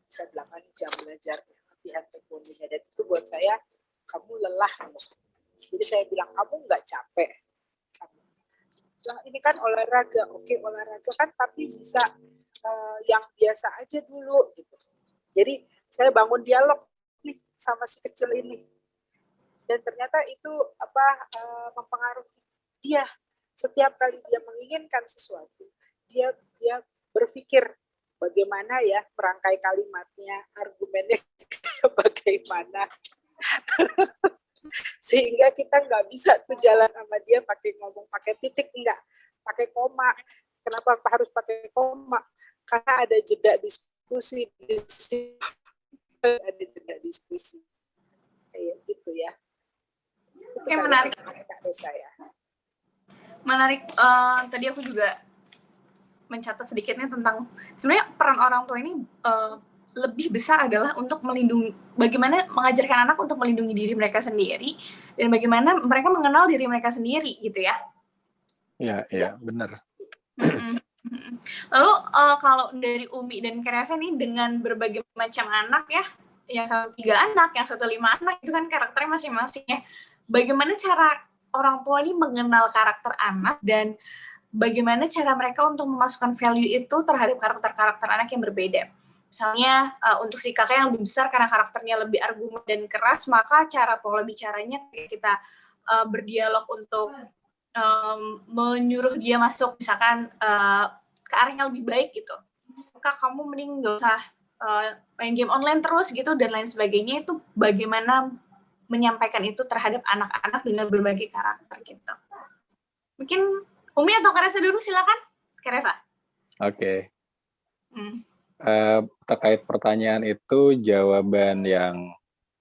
bisa 8 jam belajar latihan taekwondo-nya, dan itu buat saya, kamu lelah loh. Jadi saya bilang, kamu nggak capek? Nah, ini kan olahraga, oke olahraga kan, tapi bisa yang biasa aja dulu gitu. Jadi saya bangun dialog nih sama si kecil ini, dan ternyata itu mempengaruhi dia. Setiap kali dia menginginkan sesuatu, dia berpikir bagaimana ya merangkai kalimatnya, argumennya bagaimana. Sehingga kita nggak bisa tuh jalan sama dia ngomong pakai titik, enggak, pakai koma. Kenapa harus pakai koma? Karena ada jeda diskusi di sini. Ada jeda diskusi kayak gitu ya. Itu menarik saya. Menarik. Tadi aku juga mencatat sedikitnya tentang sebenarnya peran orang tua ini lebih besar adalah untuk bagaimana mengajarkan anak untuk melindungi diri mereka sendiri dan bagaimana mereka mengenal diri mereka sendiri gitu ya. Iya, benar. Lalu kalau dari Umi dan Karesa nih dengan berbagai macam anak ya, yang 3 anak, yang 5 anak, itu kan karakternya masing-masing ya. Bagaimana cara orang tua ini mengenal karakter anak dan bagaimana cara mereka untuk memasukkan value itu terhadap karakter-karakter anak yang berbeda. Misalnya untuk si kakak yang lebih besar karena karakternya lebih argumen dan keras, maka cara pola bicaranya kita berdialog untuk menyuruh dia masuk misalkan ke arah yang lebih baik gitu. Kak, kamu mending nggak usah main game online terus gitu dan lain sebagainya. Itu bagaimana menyampaikan itu terhadap anak-anak dengan berbagai karakter gitu. Mungkin Umi atau Karesa dulu, silakan. Karesa. Oke. Terkait pertanyaan itu, jawaban yang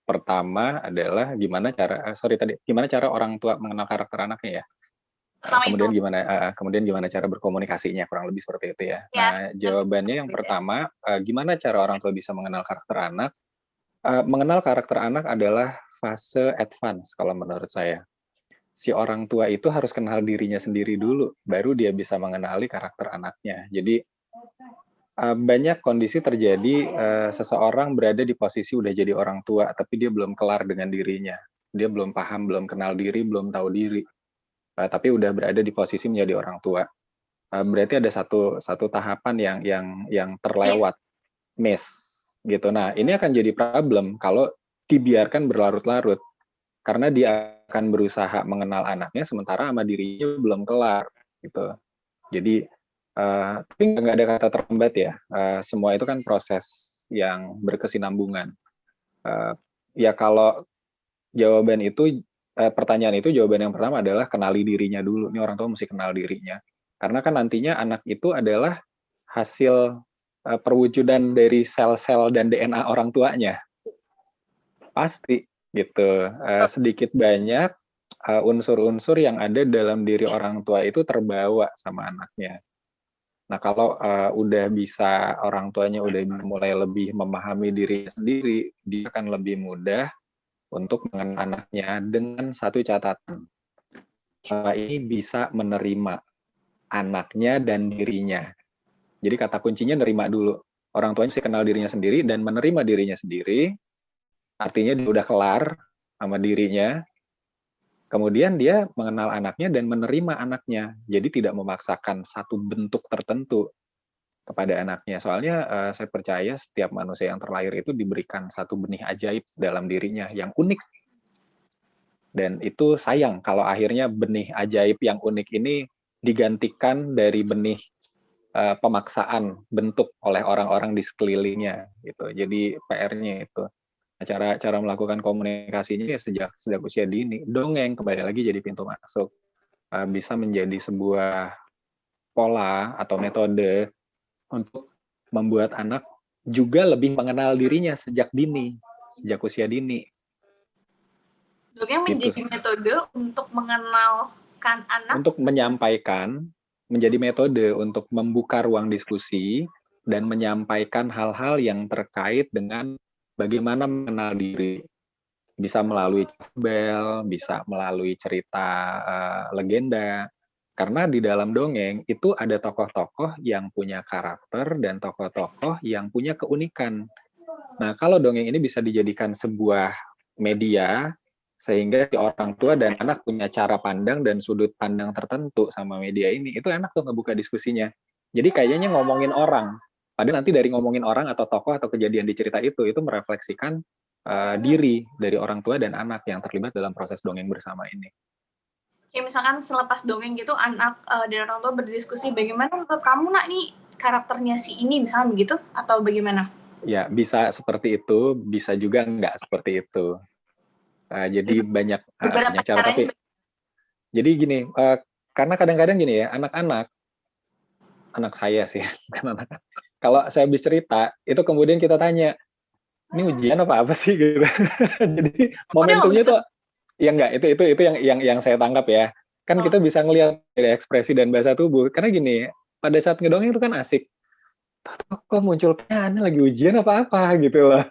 pertama adalah gimana cara orang tua mengenal karakter anaknya ya. Kemudian gimana cara berkomunikasinya, kurang lebih seperti itu ya. Nah, jawabannya yang pertama, gimana cara orang tua bisa mengenal karakter anak? Mengenal karakter anak adalah fase advance kalau menurut saya. Si orang tua itu harus kenal dirinya sendiri dulu, baru dia bisa mengenali karakter anaknya. Jadi banyak kondisi terjadi seseorang berada di posisi udah jadi orang tua, tapi dia belum kelar dengan dirinya. Dia belum paham, belum kenal diri, belum tahu diri. Tapi udah berada di posisi menjadi orang tua. Berarti ada satu tahapan yang terlewat, miss gitu. Nah, ini akan jadi problem kalau dibiarkan berlarut-larut, karena dia akan berusaha mengenal anaknya sementara sama dirinya belum kelar gitu. Jadi tapi nggak ada kata terlambat ya. Semua itu kan proses yang berkesinambungan. Ya kalau jawaban itu pertanyaan itu, jawaban yang pertama adalah kenali dirinya dulu. Ini orang tua mesti kenal dirinya. Karena kan nantinya anak itu adalah hasil perwujudan dari sel-sel dan DNA orang tuanya. Pasti gitu. Sedikit banyak unsur-unsur yang ada dalam diri orang tua itu terbawa sama anaknya. Nah, kalau udah bisa orang tuanya udah mulai lebih memahami dirinya sendiri, dia akan lebih mudah untuk mengenal anaknya dengan satu catatan. Ini bisa menerima anaknya dan dirinya. Jadi kata kuncinya nerima dulu. Orang tuanya sih kenal dirinya sendiri dan menerima dirinya sendiri. Artinya dia udah kelar sama dirinya. Kemudian dia mengenal anaknya dan menerima anaknya. Jadi tidak memaksakan satu bentuk tertentu kepada anaknya. Soalnya saya percaya setiap manusia yang terlahir itu diberikan satu benih ajaib dalam dirinya yang unik. Dan itu sayang kalau akhirnya benih ajaib yang unik ini digantikan dari benih pemaksaan bentuk oleh orang-orang di sekelilingnya gitu. Jadi PR-nya itu. Cara melakukan komunikasinya ya sejak usia dini. Dongeng kembali lagi jadi pintu masuk. Bisa menjadi sebuah pola atau metode untuk membuat anak juga lebih mengenal dirinya sejak dini, sejak usia dini. Dongeng menjadi metode untuk mengenalkan anak. Untuk menyampaikan, menjadi metode untuk membuka ruang diskusi dan menyampaikan hal-hal yang terkait dengan bagaimana mengenal diri. Bisa melalui bel, bisa melalui cerita legenda. Karena di dalam dongeng itu ada tokoh-tokoh yang punya karakter dan tokoh-tokoh yang punya keunikan. Nah, kalau dongeng ini bisa dijadikan sebuah media, sehingga si orang tua dan anak punya cara pandang dan sudut pandang tertentu sama media ini, itu enak tuh ngebuka diskusinya. Jadi kayaknya ngomongin orang, padahal nanti dari ngomongin orang atau tokoh atau kejadian di cerita itu merefleksikan diri dari orang tua dan anak yang terlibat dalam proses dongeng bersama ini. Kayak misalkan selepas dongeng gitu, anak dan orang tua berdiskusi, bagaimana menurut kamu nak nih karakternya si ini, misalnya begitu, atau bagaimana? Ya, bisa seperti itu, bisa juga nggak seperti itu. Jadi banyak cara, tapi jadi gini, karena kadang-kadang gini ya, anak saya sih, kalau saya habis cerita, itu kemudian kita tanya, ini ujian apa sih gitu. Jadi momentumnya tuh, ya enggak, itu yang saya tangkap ya. Kan kita bisa ngelihat dari ekspresi dan bahasa tubuh. Karena gini, pada saat ngedongeng itu kan asik. kok muncul ini lagi ujian apa-apa gitu loh.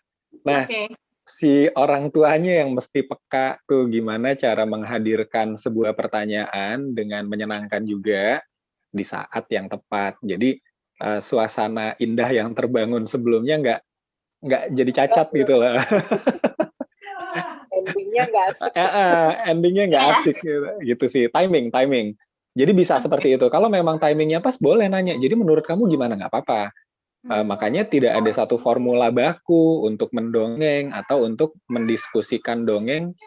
Nah, si orang tuanya yang mesti peka tuh gimana cara menghadirkan sebuah pertanyaan dengan menyenangkan juga di saat yang tepat. Jadi suasana indah yang terbangun sebelumnya nggak jadi cacat gitu loh. Endingnya nggak asik. Endingnya nggak asik gitu sih. Timing. Jadi bisa seperti itu. Kalau memang timingnya pas, boleh nanya. Jadi menurut kamu gimana? Nggak apa-apa. Makanya tidak ada satu formula baku untuk mendongeng atau untuk mendiskusikan dongeng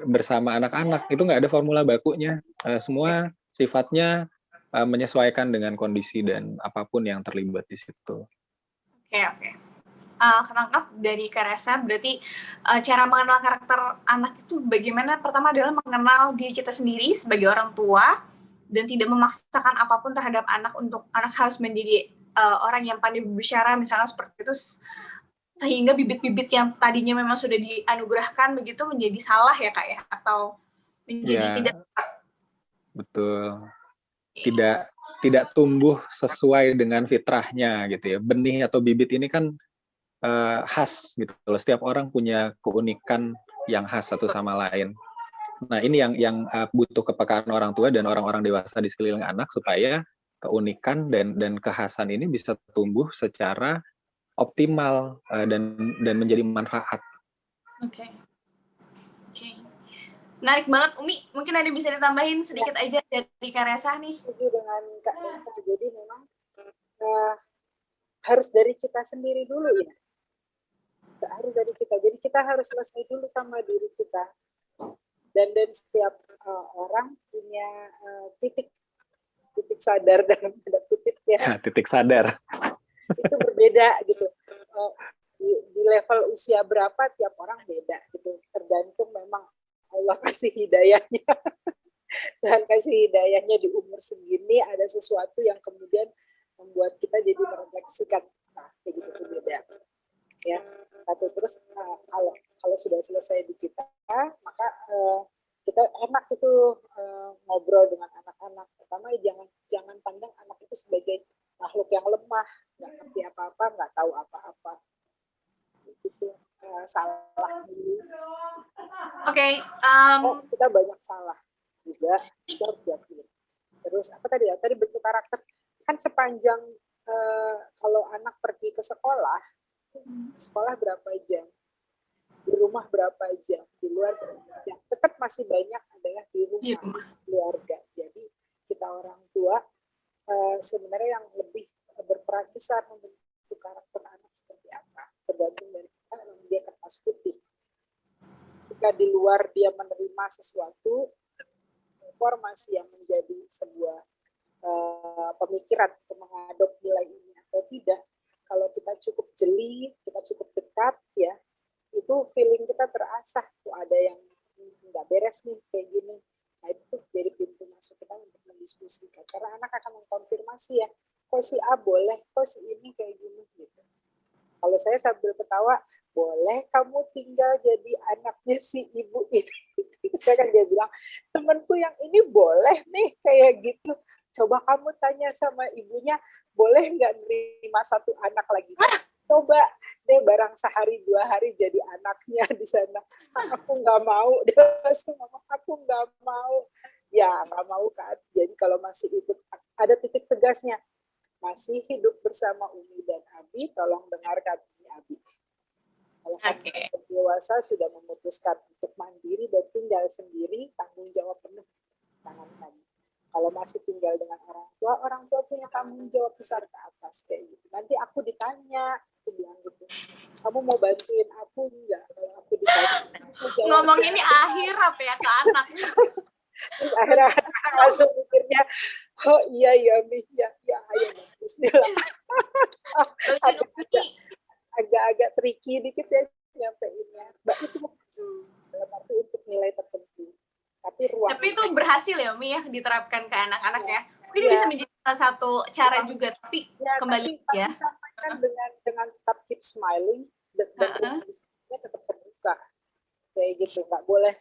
bersama anak-anak. Itu nggak ada formula bakunya. Semua sifatnya menyesuaikan dengan kondisi dan apapun yang terlibat di situ. Oke. Kenangkap dari Karesa, berarti cara mengenal karakter anak itu bagaimana? Pertama adalah mengenal diri kita sendiri sebagai orang tua dan tidak memaksakan apapun terhadap anak untuk anak harus menjadi orang yang pandai berbicara, misalnya seperti itu, sehingga bibit-bibit yang tadinya memang sudah dianugerahkan begitu menjadi salah ya Kak ya, atau menjadi tidak. Betul. Tidak tumbuh sesuai dengan fitrahnya gitu ya. Benih atau bibit ini kan khas gitu loh. Setiap orang punya keunikan yang khas satu sama lain. Nah, ini yang butuh kepekaan orang tua dan orang-orang dewasa di sekeliling anak supaya keunikan dan kekhasan ini bisa tumbuh secara optimal dan menjadi manfaat. Oke. Menarik banget, Umi. Mungkin ada bisa ditambahin sedikit aja dari Kak Resa nih. Setuju dengan Kak Resa. Jadi memang harus dari kita sendiri dulu ya. Harus dari kita. Jadi kita harus selesai dulu sama diri kita. Dan setiap orang punya titik sadar dalam tanda kutip ya. Titik sadar. Itu berbeda gitu. Di level usia berapa tiap orang beda gitu. Tergantung memang Allah kasih hidayahnya. Dan kasih hidayahnya di umur segini ada sesuatu yang kemudian membuat kita jadi merefleksikan. Nah, kayak gitu beda. Ya. Satu terus kalau sudah selesai di kita, maka kita enak itu ngobrol dengan anak-anak. Pertama jangan pandang anak itu sebagai makhluk yang lemah, nggak ngerti apa-apa, nggak tahu apa-apa. Itu salah dulu. Oke. Kita banyak salah juga, kita harus diakui. Terus apa tadi ya? Tadi bentuk karakter kan sepanjang kalau anak pergi ke sekolah berapa jam, di rumah berapa jam, di luar berapa jam, tetap masih banyak adalah di rumah keluarga. Jadi kita orang tua sebenarnya yang lebih berperan besar membentuk karakter anak seperti apa, tergantung dari kita memang dia kertas putih. Jika di luar dia menerima sesuatu informasi yang menjadi sebuah pemikiran untuk mengadop nilai ini atau tidak, kalau kita cukup jeli, kita cukup dekat ya, itu feeling kita terasah tuh ada yang nggak beres nih kayak gini. Nah itu jadi pintu masuk kita untuk mendiskusikan. Karena anak akan mengkonfirmasi ya, kok si A boleh, kok si ini kayak gini gitu. Kalau saya sambil ketawa, boleh kamu tinggal jadi anaknya si ibu ini. Saya kan dia bilang, temanku yang ini boleh nih kayak gitu. Coba kamu tanya sama ibunya, boleh nggak nerima satu anak lagi? Coba deh barang sehari 2 hari jadi anaknya di sana. Aku nggak mau, aku nggak mau. Ya nggak mau kan. Jadi kalau masih hidup, ada titik tegasnya. Masih hidup bersama Umi dan Abi, tolong dengarkan Umi Abi. Kalau kamu dewasa sudah memutuskan untuk mandiri dan tinggal sendiri, tanggung jawab penuh tangan kamu. Kalau masih tinggal dengan orang tua punya tanggung jawab besar ke atas kayak gitu. Nanti aku ditanya, aku bilang gitu, kamu mau bantuin aku enggak? Kalau aku ditanya, ngomong ini akhirat ya ke anak. Terus akhirnya langsung mikirnya, oh iya Mi, ya ayo bismillah. Agak tricky dikit ya nyampeinnya. Mbak itu dalam arti untuk nilai tertentu. Tapi itu berhasil ya Umi ya diterapkan ke anak-anak ya. Mungkin ini bisa menjadi salah satu cara juga, tapi kembali ya. Sampaikan dengan tetap keep smiling dan diskusinya tetap terbuka. Kayak gitu, nggak boleh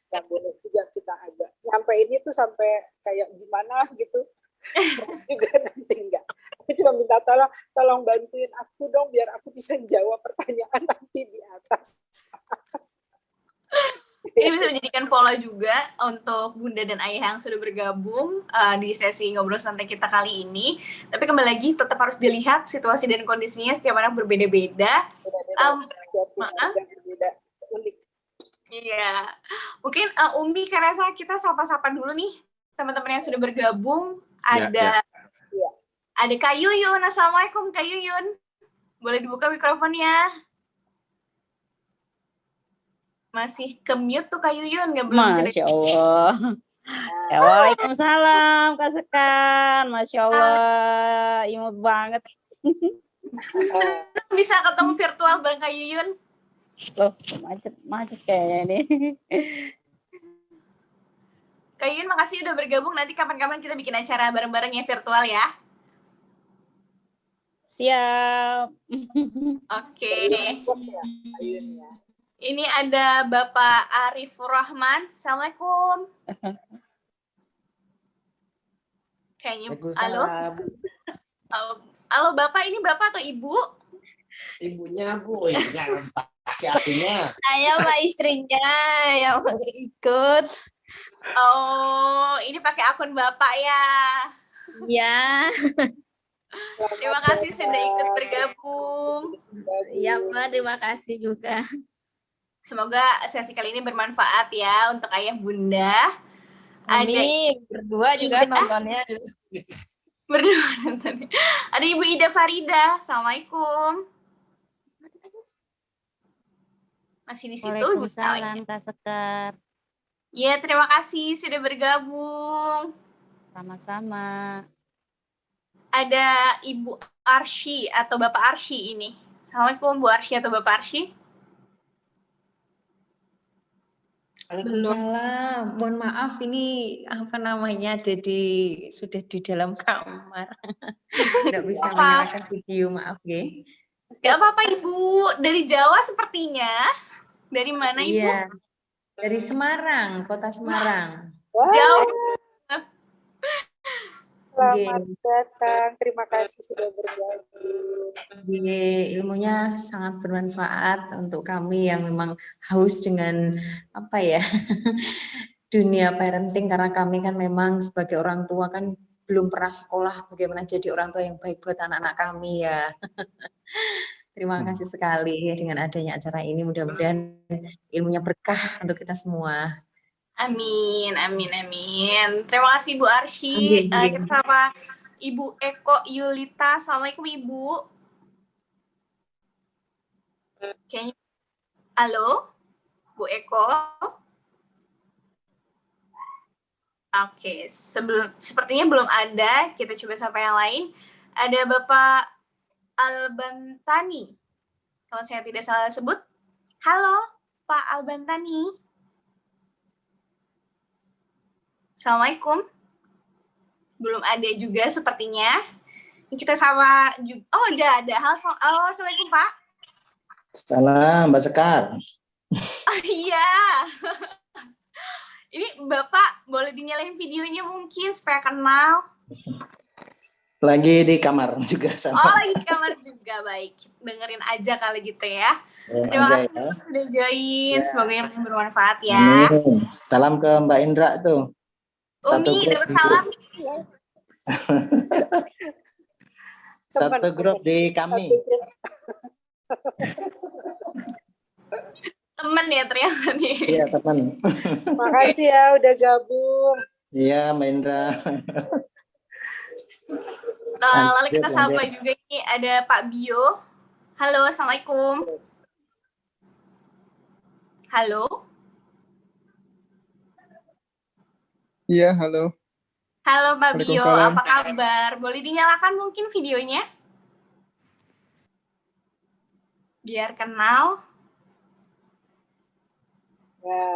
juga kita agak nyampe ini tuh sampai kayak gimana gitu. Juga nanti enggak. Aku cuma minta tolong bantuin dong biar aku bisa jawab pertanyaan nanti di atas. Ini bisa menjadikan pola juga untuk Bunda dan Ayah yang sudah bergabung di sesi ngobrol santai kita kali ini. Tapi kembali lagi tetap harus dilihat situasi dan kondisinya setiap anak berbeda-beda. Setiap berbeda, unik. Iya, mungkin Umi, Karesa, kita sapa-sapa dulu nih teman-teman yang sudah bergabung. Ada Kak Yuyun. Assalamualaikum Kak Yuyun. Boleh dibuka mikrofonnya? Masih ke-mute tuh Kak Yuyun, nggak belum? Masya Allah. Ya, waalaikumsalam Kak Sekar. Masya Allah, imut banget. Bisa ketemu virtual bareng Kak Yuyun? Loh, macet kayaknya ini. Kak Yuyun, makasih udah bergabung. Nanti kapan-kapan kita bikin acara bareng-bareng ya virtual ya. Siap. Oke. Ini ada Bapak Arif Rahman. Assalamualaikum. Kayaknya. Halo. Halo Bapak, ini Bapak atau Ibu? Ibunya, Bu, jangan pakai artinya. Saya sama istrinya yang ikut. Oh, ini pakai akun Bapak ya. Ya. Terima kasih sudah ikut bergabung. Ya, Mbak, terima kasih juga. Semoga sesi kali ini bermanfaat ya untuk ayah bunda. Amin. Berdua juga nontonnya. Berdua nontonnya. Ada Ibu Ida Farida. Assalamualaikum. Masih di situ? Waalaikumsalam Kak Sekar. Ya, terima kasih sudah bergabung. Sama-sama. Ada Ibu Arsy atau Bapak Arsy ini. Assalamualaikum Bu Arsy atau Bapak Arsy. Waalaikumsalam. Mohon maaf ini apa namanya sudah di dalam kamar. Tidak bisa menyalakan video, maaf ya. Gak apa-apa Ibu, dari Jawa sepertinya. Dari mana Ibu? Iya. Dari Semarang, Kota Semarang. Wah, Jauh. selamat datang. Terima kasih sudah bergabung. Ilmunya sangat bermanfaat untuk kami yang memang haus dengan apa ya dunia parenting, karena kami kan memang sebagai orang tua kan belum pernah sekolah bagaimana jadi orang tua yang baik buat anak-anak kami ya. Terima kasih sekali dengan adanya acara ini, mudah-mudahan ilmunya berkah untuk kita semua. Amin, amin, amin. Terima kasih Bu Arsy. Kita sama Ibu Eko Yulita. Assalamualaikum Ibu. Kayaknya. Halo, Bu Eko. Oke, sepertinya belum ada. Kita coba sampai yang lain. Ada Bapak Albantani. Kalau saya tidak salah sebut. Halo, Pak Albantani. Assalamualaikum. Belum ada juga sepertinya. Kita sama juga. Oh, udah ada. Halo, Assalamualaikum Pak. Salam, Mbak Sekar. Oh iya. Ini Bapak boleh dinyalain videonya mungkin supaya kenal. Lagi di kamar juga sama. Oh, lagi di kamar juga. Baik. Dengerin aja kali gitu ya. Terima kasih sudah join. Semoga yang bermanfaat ya. Amin. Salam ke Mbak Indra tuh. Umi, dapat salam. Satu grup di kami. Temen ya ternyata nih. Iya, teman. Makasih ya udah gabung. Iya, Mbak Indra. Lalu kita sapa juga ini ada Pak Bio. Halo, Assalamualaikum. Halo. Iya, halo. Halo Pak Bio, apa kabar? Boleh dinyalakan mungkin videonya? Biar kenal. Ya.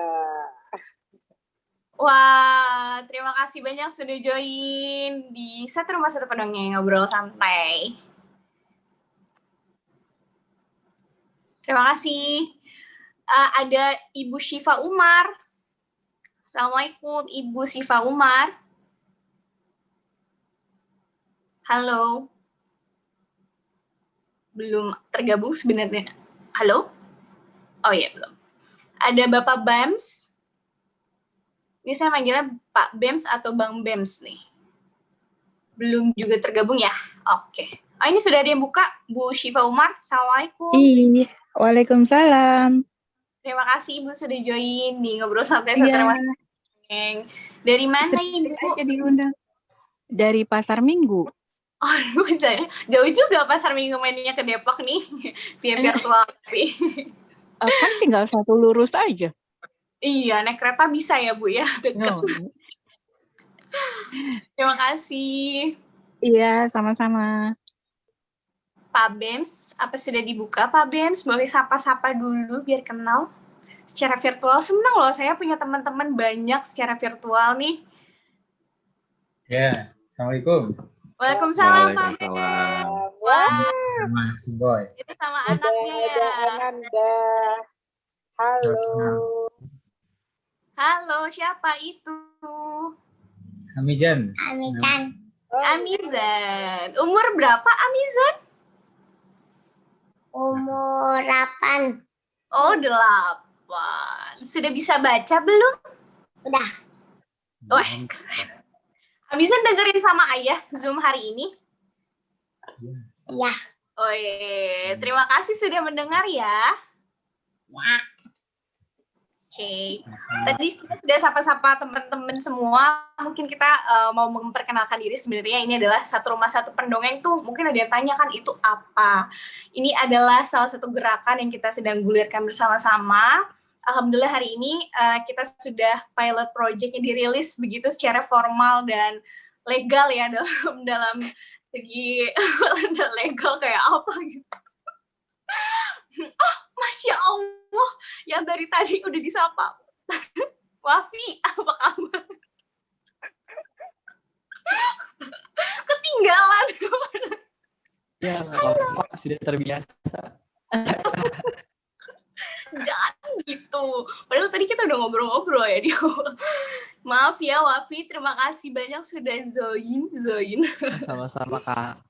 Wah, terima kasih banyak sudah join di Satu Rumah Satu Pendongeng Ngobrol Santai. Terima kasih. Ada Ibu Syifa Umar. Assalamualaikum Ibu Syifa Umar. Halo. belum tergabung sebenarnya. Halo? Oh iya, belum. Ada Bapak Bams. Ini saya manggilnya Pak Bems atau Bang Bems nih. Belum juga tergabung ya? Oke. Oh, ini sudah ada yang buka, Bu Syifa Umar. Assalamualaikum. Iya, waalaikumsalam. Terima kasih Ibu sudah join di Ngobrol Santai Iya, Satu Rumah Dongeng. Dari mana sedikit Ibu? aja diundang. Dari Pasar Minggu. Aduh, jauh juga Pasar Minggu mainnya ke Depok nih. Via virtual tapi. Kan tinggal satu lurus aja. Iya, naik kereta bisa ya Bu ya, deket. Oh. Terima kasih. Iya, sama-sama. Pak Bems, apa sudah dibuka Pak Bems? Boleh sapa-sapa dulu biar kenal. Secara virtual senang loh, saya punya teman-teman banyak secara virtual nih. Ya, Assalamualaikum. Waalaikumsalam Pak Bems. Waalaikumsalam. Wah, Sama si Boy. itu sama anaknya ya. Ada Ananda. Halo. Halo, siapa itu? Amijan. Amizan. Umur berapa Amizan? Umur 8. Oh, 8. Sudah bisa baca belum? Udah. Wah, keren. Amizan dengerin sama ayah Zoom hari ini? Iya. Oh iya, terima kasih sudah mendengar ya. Ya. Oke, tadi kita sudah sapa-sapa teman-teman semua. Mungkin kita mau memperkenalkan diri. Sebenarnya ini adalah Satu Rumah Satu Pendongeng tuh. Mungkin ada yang tanya kan itu apa? Ini adalah salah satu gerakan yang kita sedang gulirkan bersama-sama. Alhamdulillah hari ini kita sudah pilot project-nya dirilis begitu secara formal dan legal ya dalam segi legal kayak apa gitu. Oh, Masya Allah, yang dari tadi udah disapa. Wafi, apa kabar? Ketinggalan. Ya, apa sudah terbiasa. Jangan gitu. Padahal tadi kita udah ngobrol-ngobrol ya di awal. Maaf ya Wafi, terima kasih banyak sudah join. Sama-sama Kak.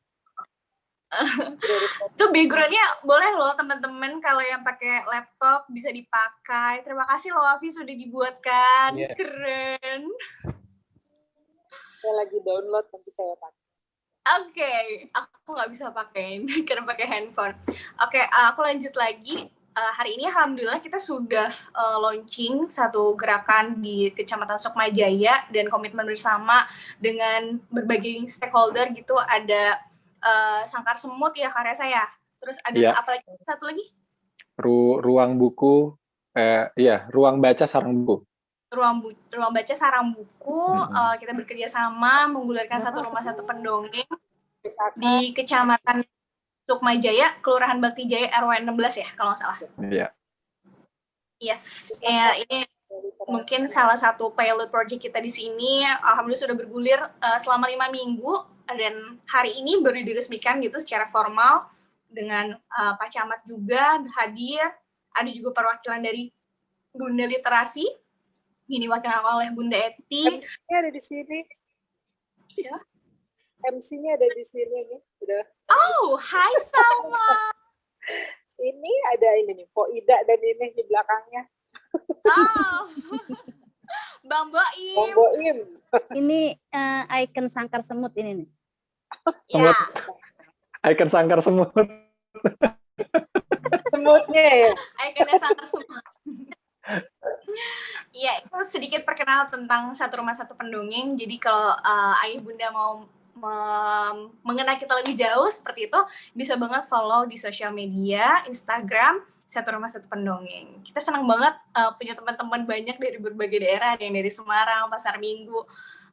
Tuh backgroundnya boleh loh teman-teman kalau yang pakai laptop bisa dipakai. Terima kasih loh Wafi sudah dibuatkan. Yeah. Keren. Saya lagi download, nanti saya pakai. Oke, aku nggak bisa pakai karena pakai handphone. Oke, aku lanjut lagi. Hari ini alhamdulillah kita sudah launching satu gerakan di Kecamatan Sukmajaya dan komitmen bersama dengan berbagai stakeholder gitu. Ada Sangkar Semut ya Kak Resa ya. Terus ada apa lagi? Satu lagi? Ruang buku, ruang baca sarang buku. Ruang baca sarang buku. Kita bekerja sama menggulirkan Satu Rumah Satu Pendongeng di Kecamatan Sukmajaya, Kelurahan Bakti Jaya RW 16 ya kalau nggak salah. Iya. Yes, ya ini mungkin salah satu pilot project kita di sini. Alhamdulillah sudah bergulir selama 5 minggu dan hari ini baru diresmikan gitu secara formal dengan Pak Camat juga hadir. Ada juga perwakilan dari Bunda Literasi, ini diwakilkan oleh Bunda Eti. MC-nya ada di sini. Ya. MC-nya ada di sini nih. Udah. Oh, hai Salma. Ini ada ini nih, Po Ida dan ini di belakangnya. Oh. Bang Boim. Bang Boim. Ini icon Sangkar Semut ini nih. Semut. Icon Sangkar Semut. Semutnya ya. Ikonnya Sangkar Semut. Iya, itu sedikit perkenalan tentang Satu Rumah Satu Pendongeng. Jadi kalau ayah bunda mau mengenal kita lebih jauh seperti itu, bisa banget follow di sosial media, Instagram, Satu Rumah Satu Pendongeng. Kita senang banget punya teman-teman banyak dari berbagai daerah, ada yang dari Semarang, Pasar Minggu.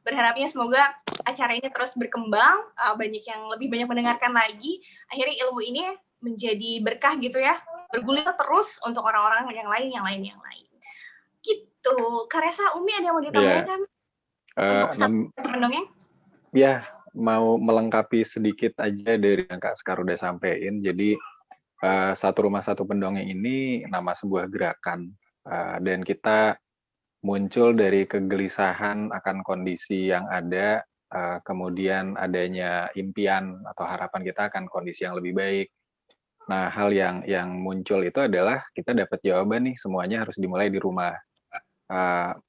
Berharapnya semoga acara ini terus berkembang, banyak yang lebih banyak mendengarkan lagi. Akhirnya ilmu ini menjadi berkah gitu ya, bergulir terus untuk orang-orang yang lain. Gitu. Kak Resa, Umi ada yang mau ditambahkan untuk Satu Pendongeng? Ya, mau melengkapi sedikit aja dari yang Kak Sekar udah sampein. Jadi Satu Rumah Satu Pendongeng ini nama sebuah gerakan dan kita muncul dari kegelisahan akan kondisi yang ada, kemudian adanya impian atau harapan kita akan kondisi yang lebih baik. Nah, hal yang muncul itu adalah kita dapat jawaban nih, semuanya harus dimulai di rumah.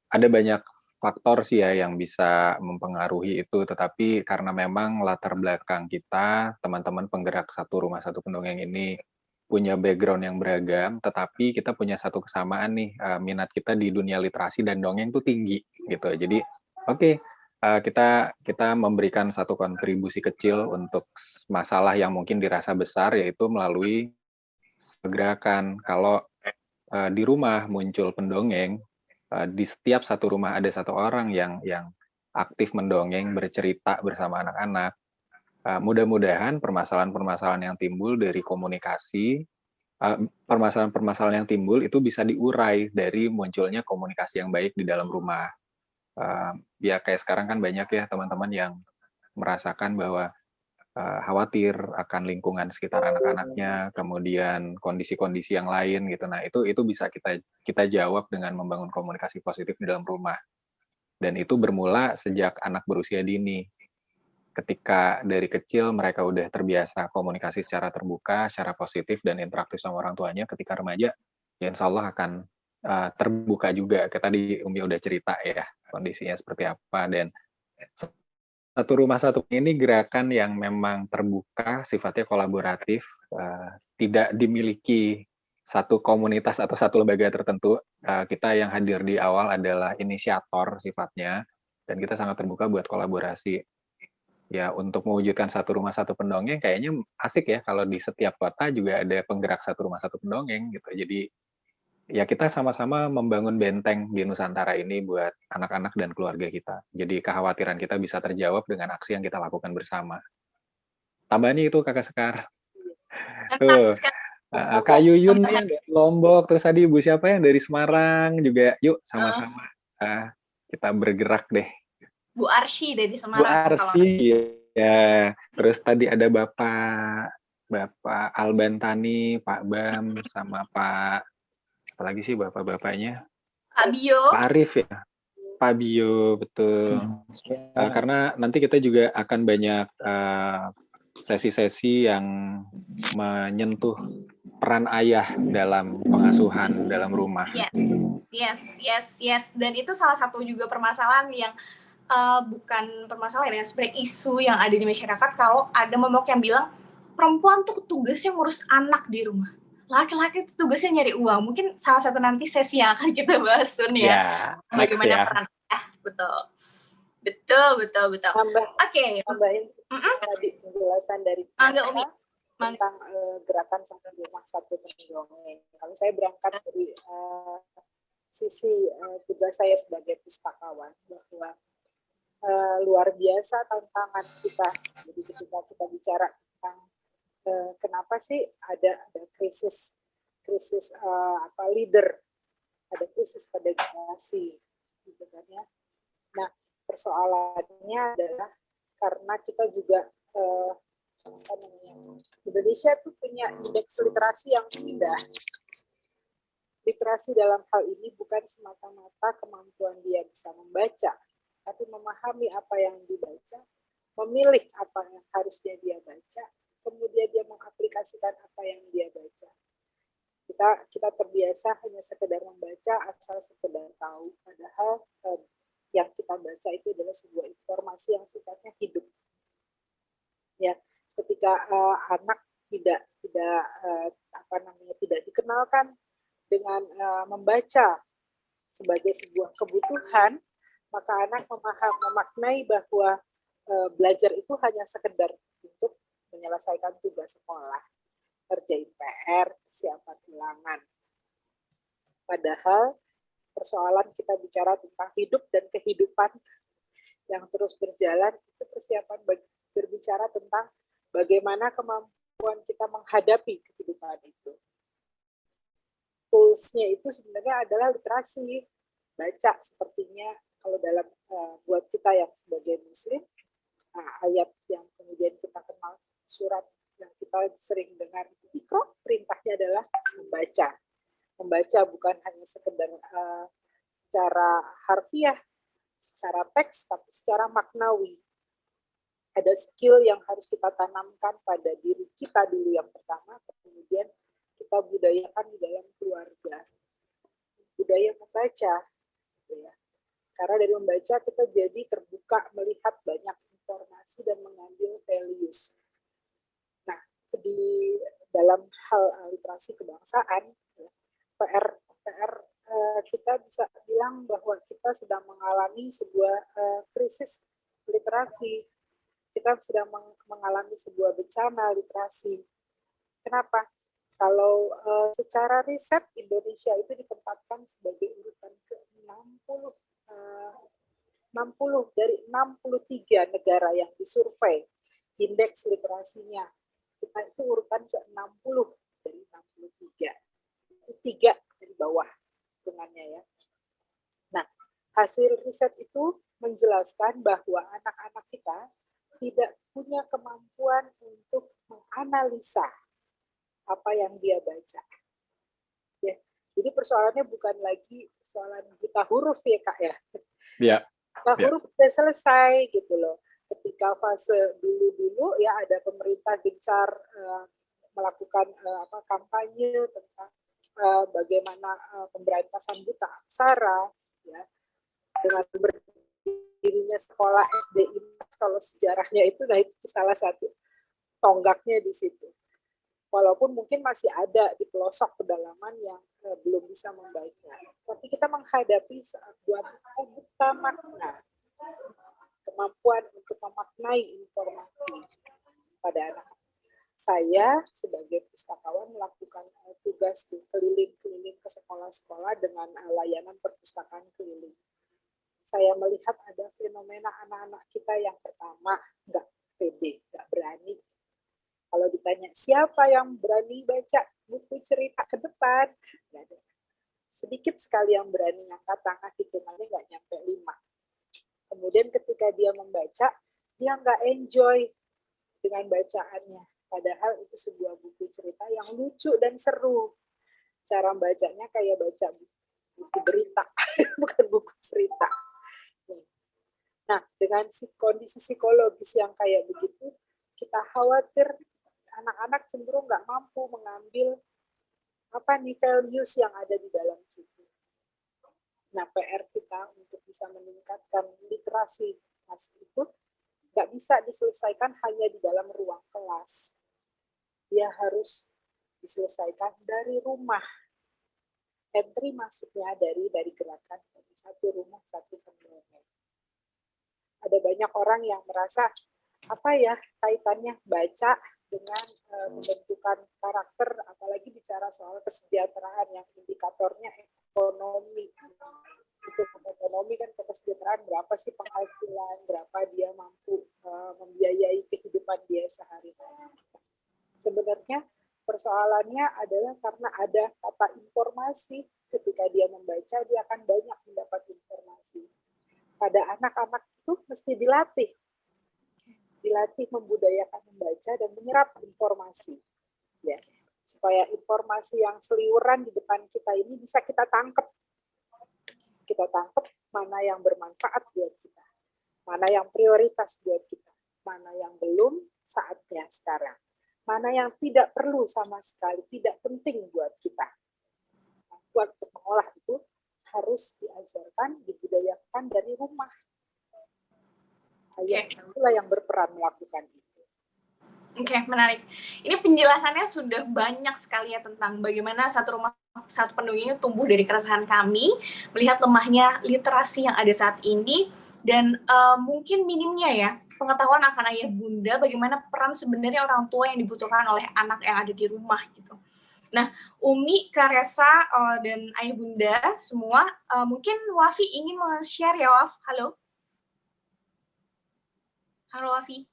Ada banyak faktor sih ya yang bisa mempengaruhi itu, tetapi karena memang latar belakang kita, teman-teman penggerak Satu Rumah Satu Pendongeng ini punya background yang beragam, tetapi kita punya satu kesamaan nih, minat kita di dunia literasi dan dongeng tuh tinggi gitu. Jadi oke, kita memberikan satu kontribusi kecil untuk masalah yang mungkin dirasa besar, yaitu melalui gerakan. Kalau di rumah muncul pendongeng, di setiap satu rumah ada satu orang yang aktif mendongeng, bercerita bersama anak-anak. Mudah-mudahan permasalahan-permasalahan yang timbul dari komunikasi, permasalahan-permasalahan yang timbul itu bisa diurai dari munculnya komunikasi yang baik di dalam rumah. Ya kayak sekarang kan banyak ya teman-teman yang merasakan bahwa khawatir akan lingkungan sekitar anak-anaknya, kemudian kondisi-kondisi yang lain gitu. Nah, itu bisa kita jawab dengan membangun komunikasi positif di dalam rumah. Dan itu bermula sejak anak berusia dini. Ketika dari kecil mereka udah terbiasa komunikasi secara terbuka, secara positif dan interaktif sama orang tuanya, ketika remaja ya insya Allah akan terbuka juga. Kayak tadi Umi udah cerita ya kondisinya seperti apa, dan Satu Rumah Satu ini gerakan yang memang terbuka, sifatnya kolaboratif, tidak dimiliki satu komunitas atau satu lembaga tertentu. Kita yang hadir di awal adalah inisiator sifatnya, dan kita sangat terbuka buat kolaborasi. Ya, untuk mewujudkan Satu Rumah Satu Pendongeng kayaknya asik ya kalau di setiap kota juga ada penggerak Satu Rumah Satu Pendongeng gitu. Jadi ya kita sama-sama membangun benteng di Nusantara ini buat anak-anak dan keluarga kita. Jadi kekhawatiran kita bisa terjawab dengan aksi yang kita lakukan bersama. Tambahannya itu Kakak Sekar. Tuh, Kak Yuyun nih yang dari Lombok, terus tadi Ibu siapa yang dari Semarang juga. Yuk sama-sama kita bergerak deh. Bu Arsy dari Semarang. Bu Arsy, ya. Terus tadi ada Bapak Albantani, Pak Bam, sama Pak apalagi sih bapak-bapaknya? Pak Bio. Pak Arif ya? Pak Bio, betul. Karena nanti kita juga akan banyak sesi-sesi yang menyentuh peran ayah dalam pengasuhan dalam rumah. Yes. Dan itu salah satu juga permasalahan yang bukan permasalahan ya, sebenarnya isu yang ada di masyarakat kalau ada momok yang bilang perempuan tuh tugasnya ngurus anak di rumah. Laki-laki itu tugasnya nyari uang. Mungkin salah satu nanti sesi yang akan kita bahas Sun ya. Bagaimana peran betul. Tambahin tadi penjelasan dari tentang gerakan Satu Rumah Satu Pendongeng. Kalau saya berangkat dari sisi tugas saya sebagai pustakawan, bahwa luar biasa tantangan kita. Jadi ketika kita bicara tentang kenapa sih ada krisis leader, ada krisis pada generasi, gitu kan ya. Nah, persoalannya adalah karena kita juga Indonesia tuh punya indeks literasi yang rendah. Literasi dalam hal ini bukan semata-mata kemampuan dia bisa membaca, tapi memahami apa yang dibaca, memilih apa yang harusnya dia baca, kemudian dia mengaplikasikan apa yang dia baca. Kita terbiasa hanya sekedar membaca asal sekedar tahu, padahal yang kita baca itu adalah sebuah informasi yang sifatnya hidup. Ya, ketika anak tidak dikenalkan dengan membaca sebagai sebuah kebutuhan, maka anak memaknai bahwa belajar itu hanya sekedar untuk menyelesaikan tugas sekolah, kerjain PR, persiapan ulangan. Padahal persoalan kita bicara tentang hidup dan kehidupan yang terus berjalan, itu persiapan berbicara tentang bagaimana kemampuan kita menghadapi kehidupan itu. Toolsnya itu sebenarnya adalah literasi, baca sepertinya kalau dalam buat kita yang sebagai muslim, ayat yang kemudian kita kenal, surat yang kita sering dengar, Iqra, perintahnya adalah membaca. Membaca bukan hanya sekedar secara harfiah, secara teks, tapi secara maknawi. Ada skill yang harus kita tanamkan pada diri kita dulu yang pertama, kemudian kita budayakan di dalam keluarga. Budaya membaca, gitu ya. Karena dari membaca kita jadi terbuka melihat banyak informasi dan mengambil values. Nah, di dalam hal literasi kebangsaan, PR kita bisa bilang bahwa kita sedang mengalami sebuah krisis literasi. Kita sedang mengalami sebuah bencana literasi. Kenapa? Kalau secara riset Indonesia itu ditempatkan sebagai urutan ke-60 dari 63 negara yang disurvei indeks literasinya. Kita itu urutan ke-60 dari 63. Itu 3 dari bawah hitungannya ya. Nah, hasil riset itu menjelaskan bahwa anak-anak kita tidak punya kemampuan untuk menganalisa apa yang dia baca. Ya, jadi persoalannya bukan lagi persoalan buta huruf ya Kak ya. Ya. Buta huruf sudah selesai gitu loh. Ketika fase dulu-dulu ya ada pemerintah gencar melakukan kampanye tentang bagaimana pemberantasan buta aksara ya, dengan berdirinya sekolah SD ini, kalau sejarahnya itu, nah itu salah satu tonggaknya di situ. Walaupun mungkin masih ada di pelosok pedalaman yang belum bisa membaca. Tapi kita menghadapi sebuah buta makna, kemampuan untuk memaknai informasi pada anak. Saya sebagai pustakawan melakukan tugas keliling-keliling ke sekolah-sekolah dengan layanan perpustakaan keliling. Saya melihat ada fenomena anak-anak kita yang pertama nggak pede, nggak berani. Kalau ditanya siapa yang berani baca buku cerita ke depan, nggak ada. Sedikit sekali yang berani ngangkat tangan, hitungannya nggak nyampe 5. Kemudian ketika dia membaca, dia nggak enjoy dengan bacaannya. Padahal itu sebuah buku cerita yang lucu dan seru. Cara bacanya kayak baca buku berita, bukan buku cerita. Nah, dengan kondisi psikologis yang kayak begitu, kita khawatir anak-anak cenderung nggak mampu mengambil values yang ada di dalam situ. Nah, PR kita untuk bisa meningkatkan literasi itu nggak bisa diselesaikan hanya di dalam ruang kelas. Dia harus diselesaikan dari rumah. Entry maksudnya dari gerakan dari satu rumah satu pendongeng. Ada banyak orang yang merasa kaitannya baca dengan pembentukan karakter, apalagi bicara soal kesejahteraan yang indikatornya ekonomi. Untuk ekonomi kan kesejahteraan berapa sih penghasilan, berapa dia mampu membiayai kehidupan dia sehari-hari. Sebenarnya persoalannya adalah karena ada kata informasi. Ketika dia membaca, dia akan banyak mendapat informasi. Pada anak-anak itu mesti dilatih membudayakan membaca dan menyerap informasi, ya, supaya informasi yang seliweran di depan kita ini bisa kita tangkap mana yang bermanfaat buat kita, mana yang prioritas buat kita, mana yang belum saatnya sekarang, mana yang tidak perlu sama sekali, tidak penting buat kita. Buat mengolah itu harus diajarkan, dibudayakan dari rumah. Ayah itulah yang berperan melakukan itu. Oke, menarik. Ini penjelasannya sudah banyak sekali ya tentang bagaimana satu rumah satu pendongeng tumbuh dari keresahan kami, melihat lemahnya literasi yang ada saat ini, dan mungkin minimnya ya pengetahuan akan ayah bunda, bagaimana peran sebenarnya orang tua yang dibutuhkan oleh anak yang ada di rumah gitu. Nah, Umi, Karesa, dan ayah bunda semua, mungkin Wafi ingin share ya, Waf. Halo? Halo, Wafi?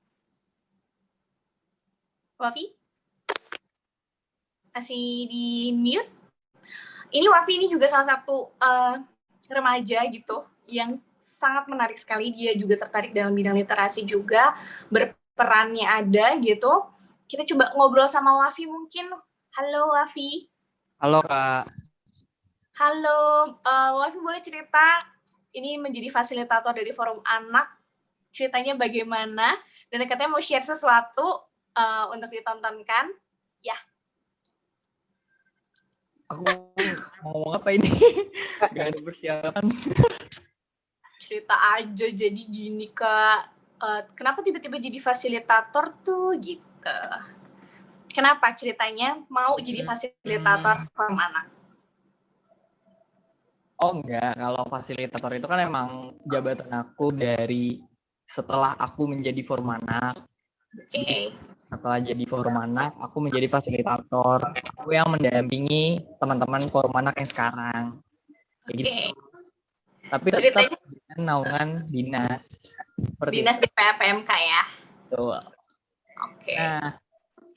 Wafi? Masih di mute? Ini Wafi ini juga salah satu remaja gitu, yang sangat menarik sekali. Dia juga tertarik dalam bidang literasi juga, berperannya ada gitu. Kita coba ngobrol sama Wafi mungkin. Halo, Wafi. Halo, Kak. Halo, Wafi boleh cerita, ini menjadi fasilitator dari Forum Anak, ceritanya bagaimana, dan katanya mau share sesuatu untuk ditontonkan. Ya. Aku mau ngomong apa ini? Gak ada persiapan. Cerita aja, jadi gini Kak. Kenapa tiba-tiba jadi fasilitator tuh gitu? Kenapa ceritanya mau jadi fasilitator forum anak? Oh enggak, kalau fasilitator itu kan emang jabatan aku dari setelah aku menjadi forum anak. Oke. Setelah jadi forum anak, aku menjadi fasilitator. Aku yang mendampingi teman-teman forum anak yang sekarang. Gitu. Tapi tetap dengan naungan dinas. Dinas di PMK ya? Betul. Oke. Nah,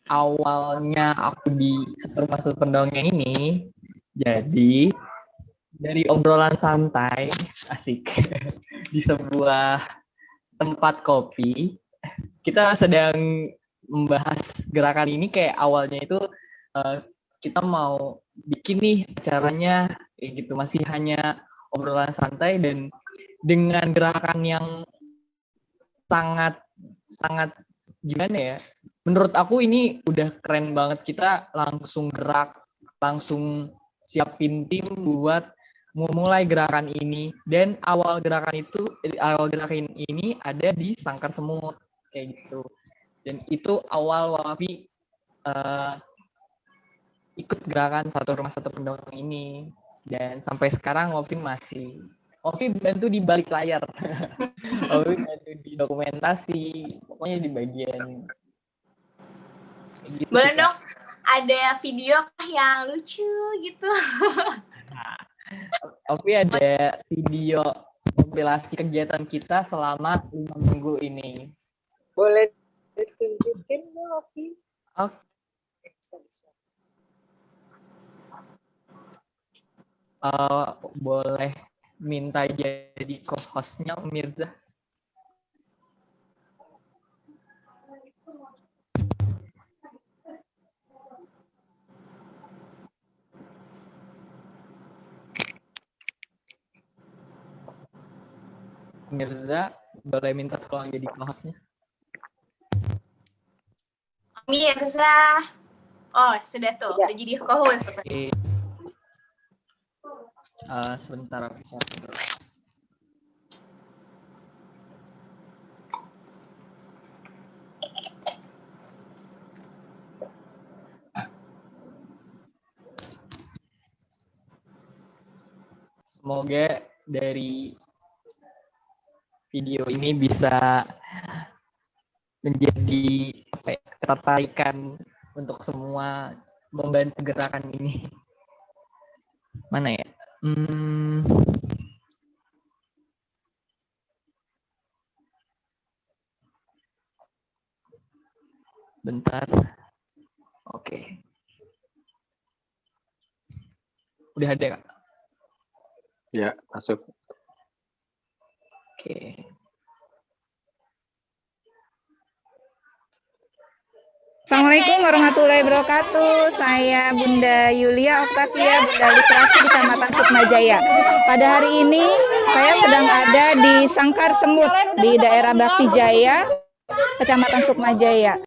awalnya aku di Satu Rumah Satu Pendongeng ini, jadi dari obrolan santai, asik, di sebuah tempat kopi, kita sedang membahas gerakan ini. Kayak awalnya itu kita mau bikin nih acaranya kayak gitu, masih hanya obrolan santai, dan dengan gerakan yang sangat gimana ya, menurut aku ini udah keren banget. Kita langsung gerak, langsung siapin tim buat memulai gerakan ini, dan awal gerakan ini ada di Sangkar Semut kayak gitu. Dan itu awal Wafi ikut gerakan Satu Rumah Satu Pendongeng ini, dan sampai sekarang Wafi bantu di balik layar. Wafi bantu di dokumentasi, pokoknya di bagian gitu. Boleh dong ada video yang lucu gitu? Wafi ada video kompilasi kegiatan kita selama 5 minggu ini. Boleh ditunjukin Wafi? Oke. Boleh minta jadi co-hostnya Mirza. Mirza, boleh minta tolong jadi co-hostnya? Mirza. Oh, sudah tuh, udah jadi co-host. Oke. Sebentar aku cari dulu. Semoga dari video ini bisa menjadi ketertarikan untuk semua membantu gerakan ini. Mana ya? Bentar. Oke. Udah ada, Kak? Ya, masuk. Oke. Assalamualaikum warahmatullahi wabarakatuh. Saya Bunda Yulia Oktavia, Bunda Literasi di Kecamatan Sukmajaya. Pada hari ini saya sedang ada di Sangkar Semut di daerah Bakti Jaya, Kecamatan Sukmajaya.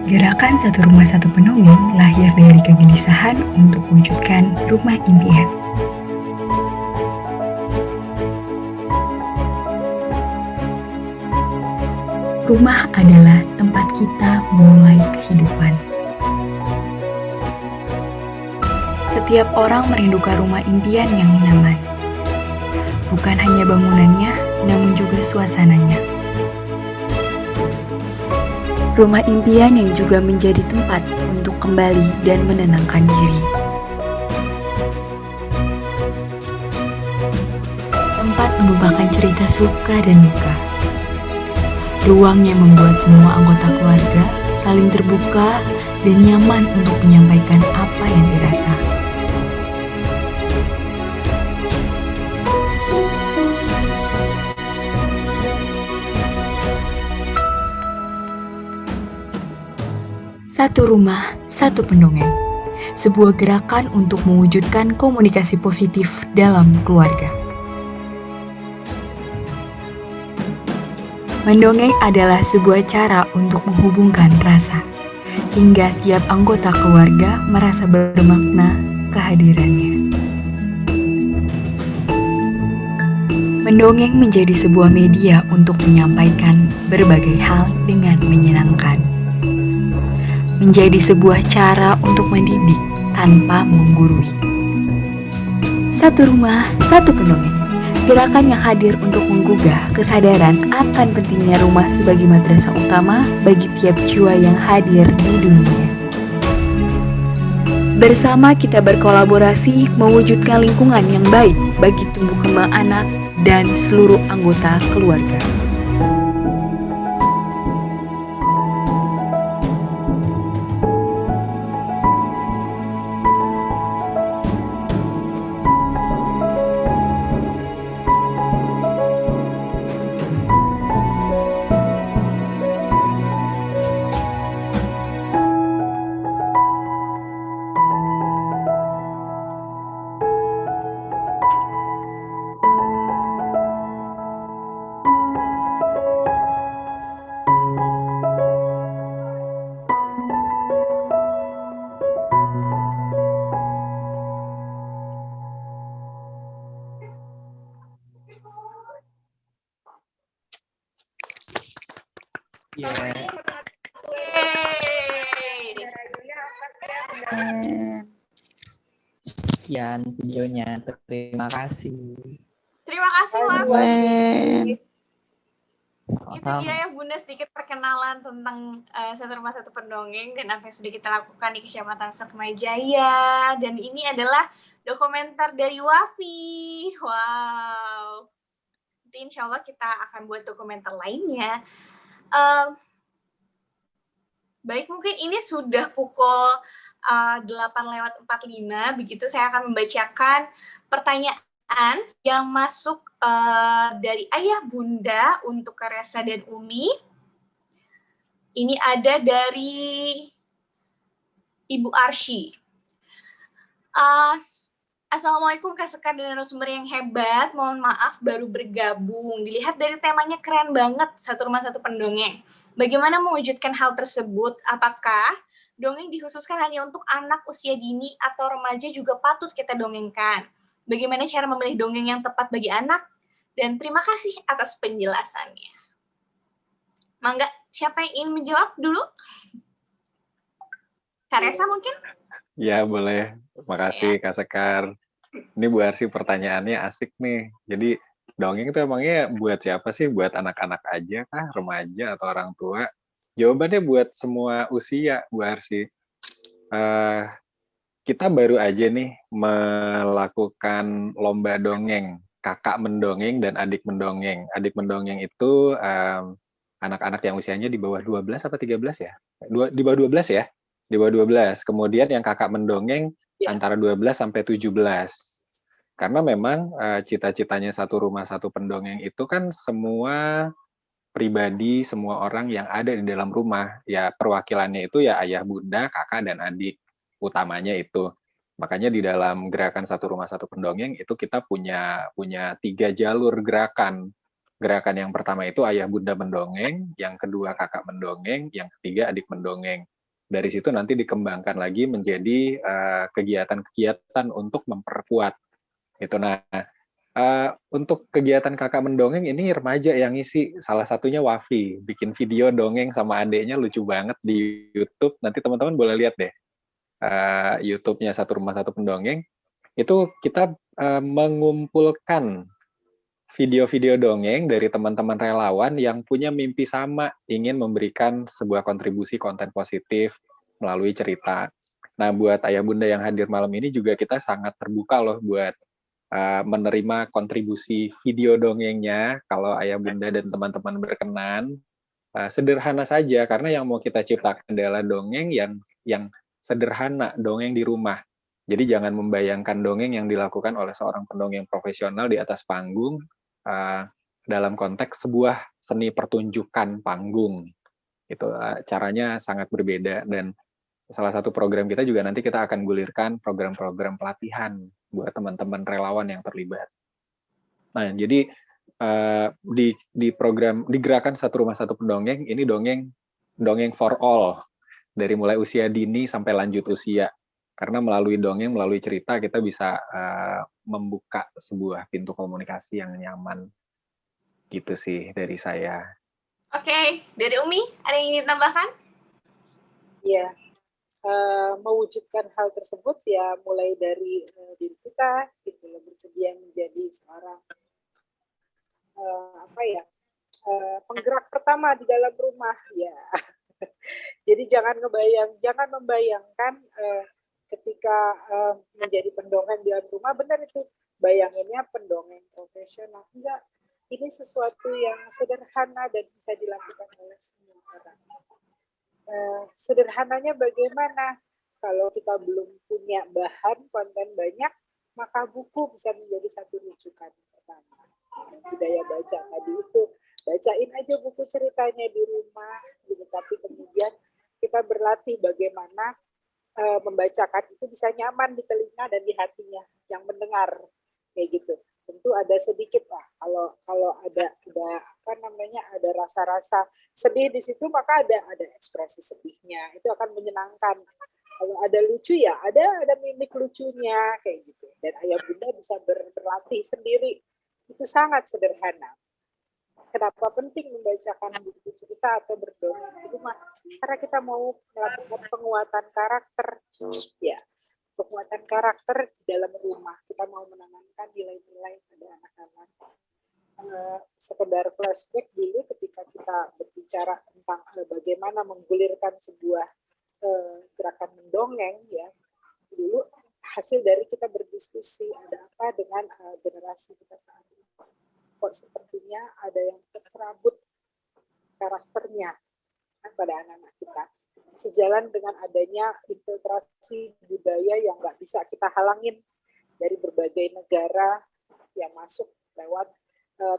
Gerakan Satu Rumah Satu Pendongeng lahir dari kegelisahan untuk wujudkan rumah impian. Rumah adalah tempat kita memulai kehidupan. Setiap orang merindukan rumah impian yang nyaman. Bukan hanya bangunannya, namun juga suasananya. Rumah impian yang juga menjadi tempat untuk kembali dan menenangkan diri. Tempat menumpahkan cerita suka dan duka. Ruang yang membuat semua anggota keluarga saling terbuka dan nyaman untuk menyampaikan apa yang dirasa. Satu rumah, satu pendongeng. Sebuah gerakan untuk mewujudkan komunikasi positif dalam keluarga. Mendongeng adalah sebuah cara untuk menghubungkan rasa, hingga tiap anggota keluarga merasa bermakna kehadirannya. Mendongeng menjadi sebuah media untuk menyampaikan berbagai hal dengan menyenangkan. Menjadi sebuah cara untuk mendidik tanpa menggurui. Satu rumah, satu pendongeng. Gerakan yang hadir untuk menggugah kesadaran akan pentingnya rumah sebagai madrasah utama bagi tiap jiwa yang hadir di dunia. Bersama kita berkolaborasi mewujudkan lingkungan yang baik bagi tumbuh kembang anak dan seluruh anggota keluarga. Ya, sekian videonya. Terima kasih. Terima kasih Wafi. Itu Sama-sama. dia ya Bunda, sedikit perkenalan tentang Satu Rumah Satu Pendongeng dan apa yang sudah kita lakukan di Kecamatan Sukmajaya. Dan ini adalah dokumenter dari Wafi. Wow. Nanti insya Allah kita akan buat dokumenter lainnya. Baik, mungkin ini sudah pukul 8:45, begitu saya akan membacakan pertanyaan yang masuk dari Ayah Bunda untuk Karesa dan Umi. Ini ada dari Ibu Arsy. Assalamualaikum Kak Sekar dan narasumber yang hebat. Mohon maaf baru bergabung. Dilihat dari temanya keren banget, Satu Rumah Satu Pendongeng. Bagaimana mewujudkan hal tersebut? Apakah dongeng dikhususkan hanya untuk anak usia dini atau remaja juga patut kita dongengkan? Bagaimana cara memilih dongeng yang tepat bagi anak? Dan terima kasih atas penjelasannya. Mangga, siapa yang ingin menjawab dulu? Kak Resa mungkin? Ya, boleh. Makasih Kak Sekar. Ini Bu Arsy pertanyaannya asik nih. Jadi dongeng itu emangnya buat siapa sih? Buat anak-anak aja kah? Remaja atau orang tua? Jawabannya buat semua usia, Bu Arsy. Kita baru aja nih melakukan lomba dongeng. Kakak mendongeng dan adik mendongeng. Adik mendongeng itu anak-anak yang usianya di bawah 12 apa 13 ya? Di bawah 12 ya? Di bawah 12. Kemudian yang kakak mendongeng antara 12 sampai 17. Karena memang cita-citanya Satu Rumah Satu Pendongeng itu kan semua pribadi, semua orang yang ada di dalam rumah. Ya perwakilannya itu ya ayah, bunda, kakak, dan adik. Utamanya itu. Makanya di dalam gerakan Satu Rumah Satu Pendongeng itu kita punya 3 jalur gerakan. Gerakan yang pertama itu ayah bunda mendongeng, yang kedua kakak mendongeng, yang ketiga adik mendongeng. Dari situ nanti dikembangkan lagi menjadi kegiatan-kegiatan untuk memperkuat. Itu. Nah, untuk kegiatan kakak mendongeng ini remaja yang ngisi, salah satunya Wafi, bikin video dongeng sama adeknya lucu banget di YouTube. Nanti teman-teman boleh lihat deh YouTube-nya Satu Rumah Satu Pendongeng. Itu kita mengumpulkan video-video dongeng dari teman-teman relawan yang punya mimpi sama, ingin memberikan sebuah kontribusi konten positif melalui cerita. Nah, buat ayah bunda yang hadir malam ini juga kita sangat terbuka loh buat menerima kontribusi video dongengnya. Kalau ayah bunda dan teman-teman berkenan, sederhana saja, karena yang mau kita ciptakan adalah dongeng yang sederhana, dongeng di rumah. Jadi jangan membayangkan dongeng yang dilakukan oleh seorang pendongeng profesional di atas panggung dalam konteks sebuah seni pertunjukan panggung. Itu caranya sangat berbeda, dan salah satu program kita juga nanti kita akan gulirkan program-program pelatihan buat teman-teman relawan yang terlibat. Nah, jadi di program di gerakan Satu Rumah Satu Pendongeng ini dongeng for all, dari mulai usia dini sampai lanjut usia. Karena melalui dongeng, melalui cerita kita bisa membuka sebuah pintu komunikasi yang nyaman. Gitu sih dari saya. Oke, dari Umi ada yang ingin tambahkan? Ya, mewujudkan hal tersebut ya mulai dari diri kita gitu loh, bersedia menjadi seorang penggerak pertama di dalam rumah ya. Jadi jangan membayangkan ketika menjadi pendongeng di dalam rumah, benar itu bayanginnya pendongeng profesional. Enggak, ini sesuatu yang sederhana dan bisa dilakukan oleh semua orang. Sederhananya bagaimana? Kalau kita belum punya bahan konten banyak, maka buku bisa menjadi satu rujukan pertama. Budaya baca tadi itu, bacain aja buku ceritanya di rumah, gitu. Tapi kemudian kita berlatih bagaimana membacakan itu bisa nyaman di telinga dan di hatinya yang mendengar, kayak gitu. Tentu ada sedikit lah, kalau ada ada rasa-rasa sedih di situ, maka ada ekspresi sedihnya, itu akan menyenangkan. Kalau ada lucu ya ada mimik lucunya kayak gitu. Dan ayah bunda bisa berlatih sendiri, itu sangat sederhana. Kenapa penting membacakan buku cerita atau berdongeng di rumah? Karena kita mau melakukan penguatan karakter, ya. Penguatan karakter di dalam rumah. Kita mau menanamkan nilai-nilai pada anak-anak. Sekedar flashback dulu ketika kita berbicara tentang bagaimana menggulirkan sebuah gerakan mendongeng, ya. Dulu hasil dari kita berdiskusi ada apa dengan generasi kita saat ini. Kok sepertinya ada yang tercerabut karakternya pada anak-anak kita. Sejalan dengan adanya infiltrasi budaya yang nggak bisa kita halangin dari berbagai negara yang masuk lewat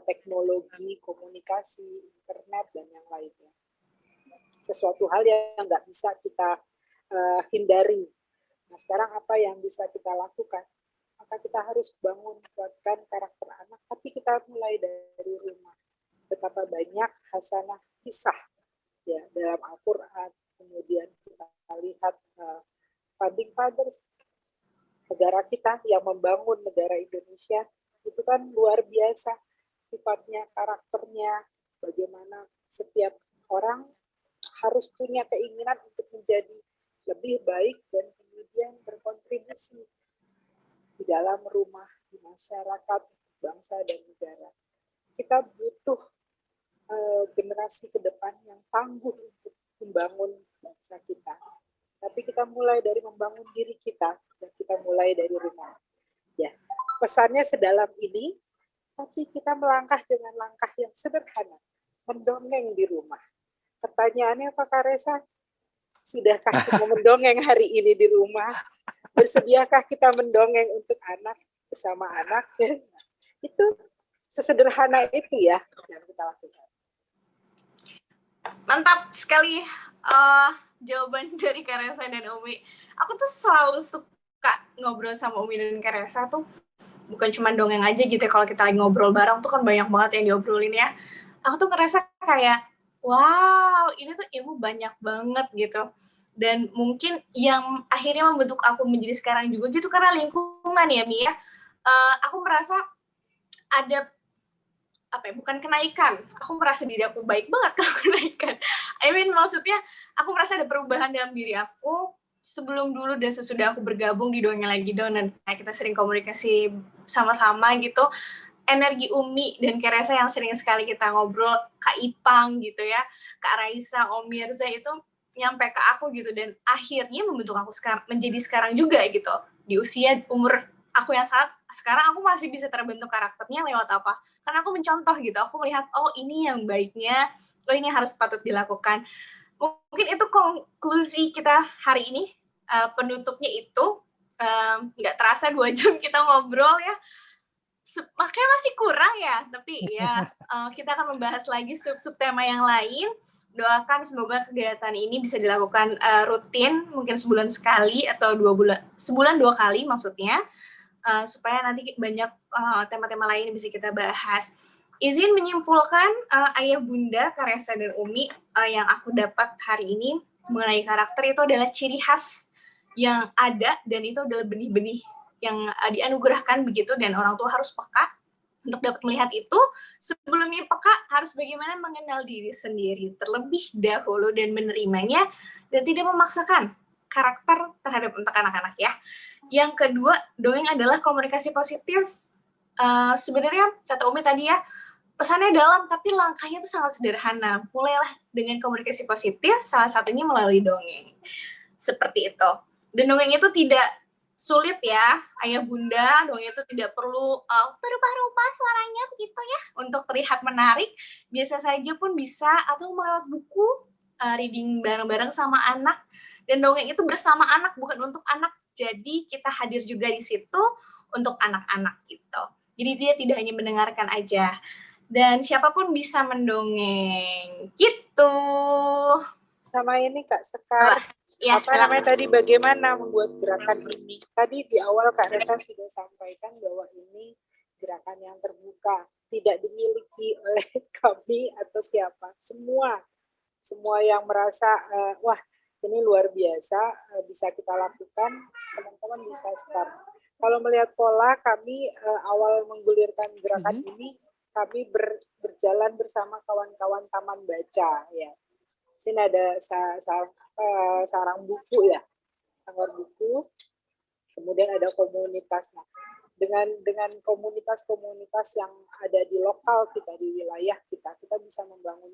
teknologi, komunikasi, internet, dan yang lainnya. Sesuatu hal yang nggak bisa kita hindari. Nah, sekarang apa yang bisa kita lakukan? Maka kita harus kuatkan karakter anak, tapi kita mulai dari rumah. Betapa banyak hasanah kisah ya dalam Al-Quran. Kemudian kita lihat founding fathers negara kita yang membangun negara Indonesia, itu kan luar biasa sifatnya, karakternya, bagaimana setiap orang harus punya keinginan untuk menjadi lebih baik dan kemudian berkontribusi di dalam rumah, di masyarakat, bangsa dan negara. Kita butuh generasi ke depan yang tangguh untuk membangun bangsa kita. Tapi kita mulai dari membangun diri kita, dan kita mulai dari rumah. Ya, pesannya sedalam ini, tapi kita melangkah dengan langkah yang sederhana, mendongeng di rumah. Pertanyaannya Pak Karesa, sudahkah kita mendongeng hari ini di rumah? Bersediakah kita mendongeng untuk anak, bersama anak? Itu sesederhana itu ya yang kita lakukan. Mantap sekali jawaban dari Karesa dan Umi. Aku tuh selalu suka ngobrol sama Umi dan Karesa tuh, bukan cuma dongeng aja gitu ya, kalau kita lagi ngobrol bareng tuh kan banyak banget yang diobrolin ya. Aku tuh ngerasa kayak, wow, ini tuh ilmu banyak banget gitu. Dan mungkin yang akhirnya membentuk aku menjadi sekarang juga gitu karena lingkungan ya, Mi ya. Aku merasa ada bukan kenaikan. Aku merasa diri aku baik banget kalau kenaikan. Maksudnya aku merasa ada perubahan dalam diri aku sebelum dulu dan sesudah aku bergabung di Dongeng Lagi Dong, dan kita sering komunikasi sama-sama gitu. Energi Umi dan Karesa yang sering sekali kita ngobrol, Kak Ipang gitu ya, Kak Raisa, Om Mirza itu nyampe ke aku gitu, dan akhirnya membentuk aku menjadi sekarang juga gitu. Di usia umur aku yang sekarang aku masih bisa terbentuk karakternya lewat apa? Karena aku mencontoh gitu, aku melihat, oh ini yang baiknya, oh ini harus patut dilakukan. Mungkin itu konklusi kita hari ini, penutupnya itu, nggak terasa 2 jam kita ngobrol ya. makanya masih kurang ya, tapi ya kita akan membahas lagi sub-sub tema yang lain. Doakan semoga kegiatan ini bisa dilakukan rutin, mungkin sebulan sekali atau sebulan 2 kali maksudnya, supaya nanti banyak tema-tema lain yang bisa kita bahas. Izin menyimpulkan Ayah Bunda, Karesa dan Umi yang aku dapat hari ini mengenai karakter itu adalah ciri khas yang ada dan itu adalah benih-benih yang dianugerahkan begitu, dan orang tua harus peka untuk dapat melihat itu. Sebelumnya peka, harus bagaimana mengenal diri sendiri terlebih dahulu dan menerimanya dan tidak memaksakan karakter terhadap untuk anak-anak ya. Yang kedua, dongeng adalah komunikasi positif. Sebenarnya kata Umi tadi ya, pesannya dalam tapi langkahnya itu sangat sederhana. Mulailah dengan komunikasi positif, salah satunya melalui dongeng. Seperti itu. Dan dongeng itu tidak sulit ya, Ayah Bunda. Dongeng itu tidak perlu berubah-ubah suaranya begitu ya, untuk terlihat menarik. Biasa saja pun bisa, atau melewat buku, reading bareng-bareng sama anak. Dan dongeng itu bersama anak, bukan untuk anak. Jadi kita hadir juga di situ untuk anak-anak gitu. Jadi dia tidak hanya mendengarkan aja. Dan siapapun bisa mendongeng gitu. Sama ini Kak Sekar. Ya, apa namanya tadi, bagaimana membuat gerakan ini? Tadi di awal Kak Resa sudah sampaikan bahwa ini gerakan yang terbuka, tidak dimiliki oleh kami atau siapa. Semua yang merasa wah ini luar biasa bisa kita lakukan, teman-teman bisa start. Kalau melihat pola, kami awal menggulirkan gerakan ini, kami berjalan bersama kawan-kawan Taman Baca ya. Sini ada sarang buku ya, sanggar buku. Kemudian ada komunitas. Nah, dengan komunitas-komunitas yang ada di lokal kita, di wilayah kita bisa membangun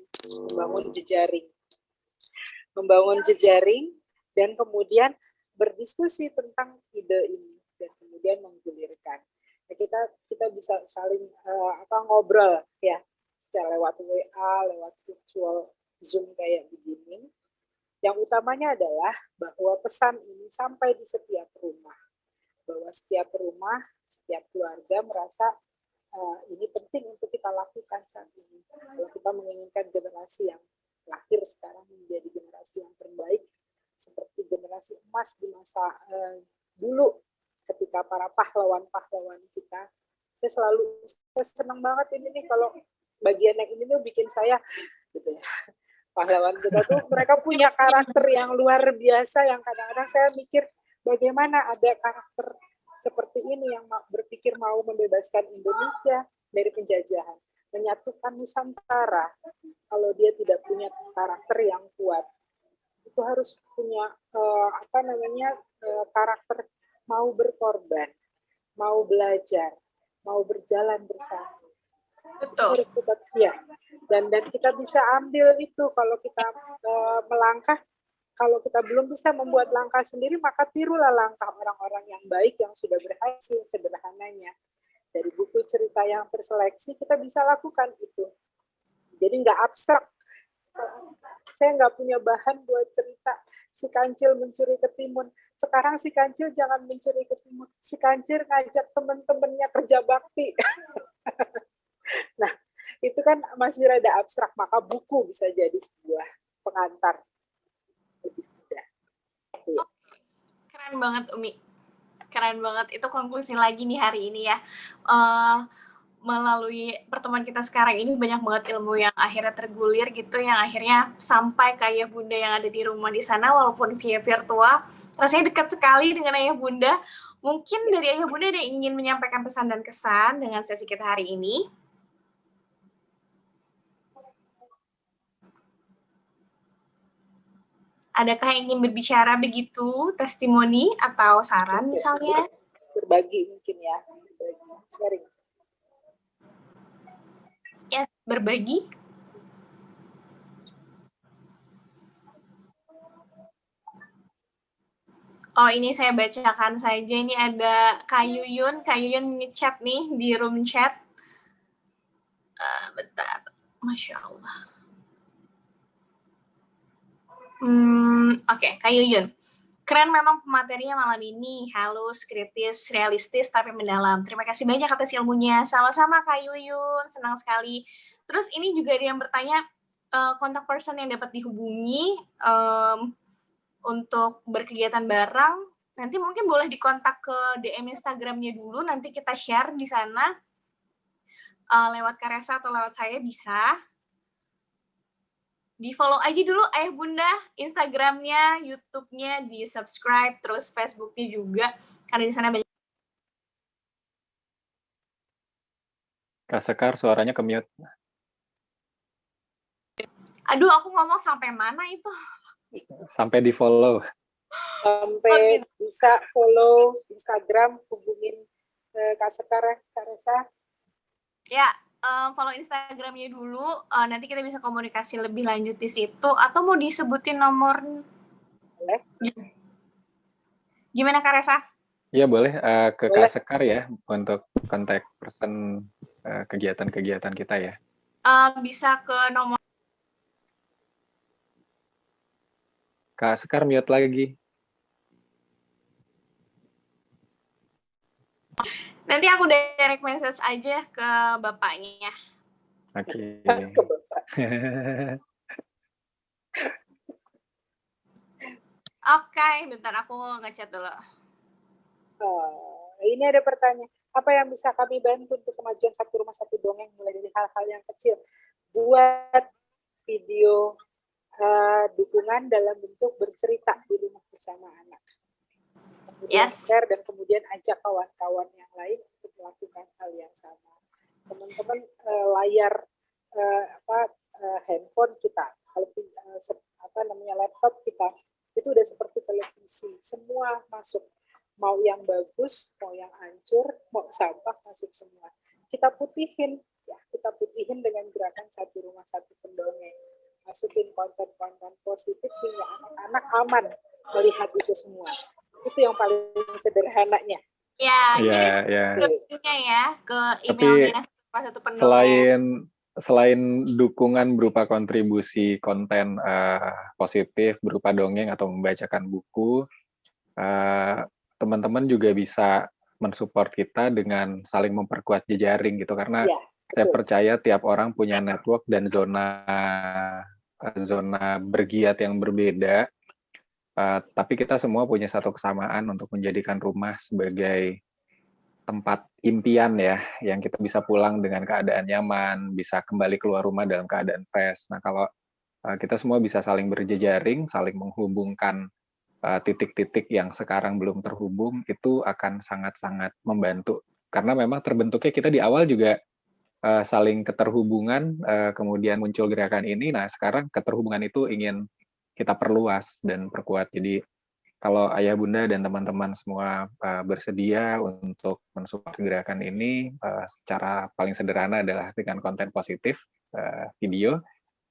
jejaring dan kemudian berdiskusi tentang ide ini dan kemudian menggulirkan. Nah, kita bisa saling ngobrol ya, secara lewat WA, lewat virtual Zoom kayak begini. Yang utamanya adalah bahwa pesan ini sampai di setiap rumah, bahwa setiap rumah, setiap keluarga merasa ini penting untuk kita lakukan saat ini. Kalau kita menginginkan generasi yang lahir sekarang menjadi generasi yang terbaik, seperti generasi emas di masa dulu, ketika para pahlawan-pahlawan kita. Saya senang banget ini nih, kalau bagian yang ini tuh bikin saya gitu ya. Pahlawan kita tuh mereka punya karakter yang luar biasa, yang kadang-kadang saya mikir bagaimana ada karakter seperti ini yang berpikir mau membebaskan Indonesia dari penjajahan, menyatukan Nusantara. Kalau dia tidak punya karakter yang kuat, itu harus punya karakter mau berkorban, mau belajar, mau berjalan bersama. Betul. Ya. Dan kita bisa ambil itu kalau kita melangkah. Kalau kita belum bisa membuat langkah sendiri, maka tirulah langkah orang-orang yang baik yang sudah berhasil. Sederhananya dari buku cerita yang terseleksi kita bisa lakukan itu. Jadi nggak abstrak. Saya nggak punya bahan buat cerita si kancil mencuri ketimun. Sekarang si kancil jangan mencuri ketimun. Si kancil ngajak teman-temannya kerja bakti. Nah, itu kan masih rada abstrak, maka buku bisa jadi sebuah pengantar. Keren banget Umi, keren banget. Itu konklusi lagi nih hari ini ya. Melalui pertemuan kita sekarang ini banyak banget ilmu yang akhirnya tergulir gitu, yang akhirnya sampai ke Ayah Bunda yang ada di rumah di sana, walaupun via virtual. Rasanya dekat sekali dengan Ayah Bunda. Mungkin dari Ayah Bunda ada yang ingin menyampaikan pesan dan kesan dengan sesi kita hari ini? Adakah yang ingin berbicara begitu, testimoni atau saran misalnya? Berbagi mungkin ya, sharing. Yes, berbagi. Oh, ini saya bacakan saja. Ini ada Kak Yuyun nge-chat nih di room chat. Bentar, Masya Allah. Oke, Kak Yuyun. Keren memang pematerinya malam ini, halus, kritis, realistis, tapi mendalam. Terima kasih banyak atas ilmunya. Sama-sama Kak Yuyun, senang sekali. Terus ini juga ada yang bertanya, kontak person yang dapat dihubungi untuk berkegiatan bareng, nanti mungkin boleh dikontak ke DM Instagramnya dulu, nanti kita share di sana, lewat Karesa atau lewat saya bisa. Di-follow aja dulu Ayah Bunda, Instagramnya, YouTube-nya, di-subscribe, terus Facebook-nya juga, karena di sana banyak. Kak Sekar, suaranya ke-mute. Aduh, aku ngomong sampai mana itu? Sampai di-follow. Sampai bisa follow Instagram, hubungin Kak Sekar, Kak Resa. Ya, follow Instagramnya dulu, nanti kita bisa komunikasi lebih lanjut di situ, atau mau disebutin nomor? Boleh. Gimana Kak Resa? Iya boleh, ke Kak Sekar ya, untuk kontak person kegiatan-kegiatan kita ya. Bisa ke nomor. Kak Sekar mute lagi. Nanti aku direct message aja ke bapaknya. Oke. Ke Bapak. Oke, bentar aku ngechat dulu. Ini ada pertanyaan. Apa yang bisa kami bantu untuk kemajuan Satu Rumah Satu Dongeng, mulai dari hal-hal yang kecil? Buat video dukungan dalam bentuk bercerita di rumah bersama anak. Kemudian share dan kemudian ajak kawan-kawan yang lain untuk melakukan hal yang sama. Teman-teman, layar handphone kita, laptop kita, itu udah seperti televisi. Semua masuk. Mau yang bagus, mau yang hancur, mau sampah, masuk semua. Kita putihin dengan gerakan Satu Rumah Satu Pendongeng. Masukin konten-konten positif sehingga anak-anak aman melihat itu semua. Itu yang paling sederhananya. Ya, jadi ke emailnya Satu Pendongeng. Selain dukungan berupa kontribusi konten positif berupa dongeng atau membacakan buku, teman-teman juga bisa mensupport kita dengan saling memperkuat jejaring gitu, karena saya percaya tiap orang punya network dan zona bergiat yang berbeda, tapi kita semua punya satu kesamaan untuk menjadikan rumah sebagai tempat impian ya, yang kita bisa pulang dengan keadaan nyaman, bisa kembali keluar rumah dalam keadaan fresh. Nah, kalau kita semua bisa saling berjejaring, saling menghubungkan titik-titik yang sekarang belum terhubung, itu akan sangat-sangat membantu. Karena memang terbentuknya kita di awal juga saling keterhubungan, kemudian muncul gerakan ini. Nah, sekarang keterhubungan itu ingin kita perluas dan perkuat. Jadi kalau Ayah Bunda dan teman-teman semua bersedia untuk mensupport gerakan ini, secara paling sederhana adalah dengan konten positif, video.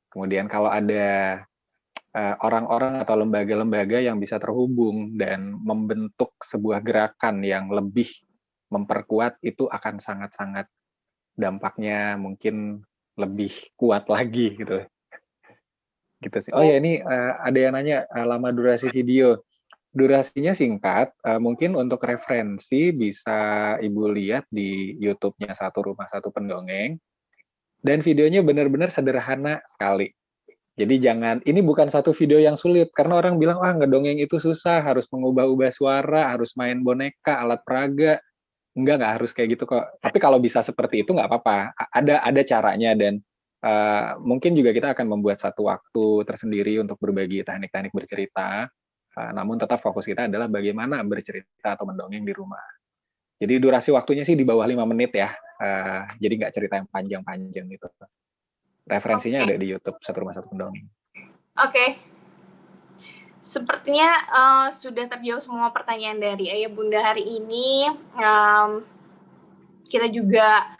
Kemudian kalau ada orang-orang atau lembaga-lembaga yang bisa terhubung dan membentuk sebuah gerakan yang lebih memperkuat, itu akan sangat-sangat dampaknya mungkin lebih kuat lagi gitu. Gitu sih. Oh ya, ini ada yang nanya lama durasi video. Durasinya singkat, mungkin untuk referensi bisa Ibu lihat di YouTube-nya Satu Rumah Satu Pendongeng. Dan videonya benar-benar sederhana sekali. Jadi ini bukan satu video yang sulit, karena orang bilang, wah ngedongeng itu susah, harus mengubah-ubah suara, harus main boneka, alat peraga. Nggak harus kayak gitu kok. Tapi kalau bisa seperti itu nggak apa-apa, ada caranya, dan mungkin juga kita akan membuat satu waktu tersendiri untuk berbagi teknik-teknik bercerita, namun tetap fokus kita adalah bagaimana bercerita atau mendongeng di rumah. Jadi durasi waktunya sih di bawah 5 menit ya, jadi nggak cerita yang panjang-panjang gitu. Referensinya ada di YouTube Satu Rumah Satu Pendongeng. Oke. Sepertinya sudah terjawab semua pertanyaan dari Ayah Bunda hari ini. Kita juga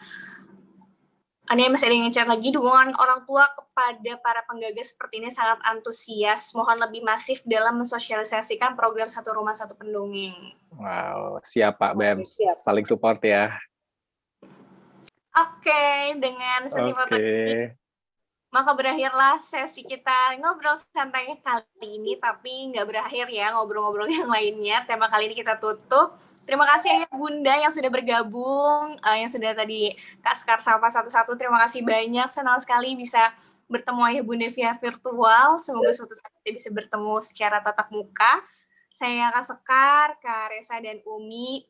masih ada yang ngechat lagi, dukungan orang tua kepada para penggagas seperti ini sangat antusias. Mohon lebih masif dalam mensosialisasikan program Satu Rumah Satu Pendongeng. Wow, siap Pak Bem. Saling support ya. Oke, dengan sesi foto ini Maka berakhirlah sesi kita ngobrol santai kali ini, tapi nggak berakhir ya ngobrol-ngobrol yang lainnya. Tema kali ini kita tutup. Terima kasih Ayah Bunda yang sudah bergabung, yang sudah tadi Kak Sekar sapa satu-satu. Terima kasih banyak, senang sekali bisa bertemu Ayah Bunda via virtual. Semoga suatu saat kita bisa bertemu secara tatap muka. Saya Kak Sekar, Kak Resa dan Umi,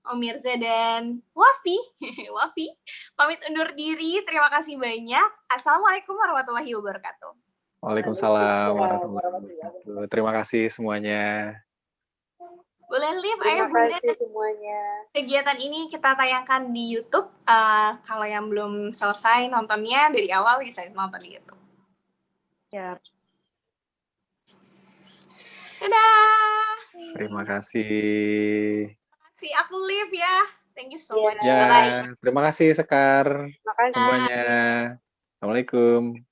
Om Mirza dan Wafi, Wafi, pamit undur diri. Terima kasih banyak. Assalamualaikum warahmatullahi wabarakatuh. Waalaikumsalam warahmatullahi wabarakatuh. Terima kasih semuanya. Boleh live Terima Ayah Bunda. kasih semuanya. Kegiatan ini kita tayangkan di YouTube. Kalau yang belum selesai nontonnya dari awal bisa nonton di YouTube. Ya. Dadah. Terima kasih. Aku live ya. Thank you so much. Ya, Bye-bye. terima kasih Sekar Terima kasih. semuanya. Assalamualaikum.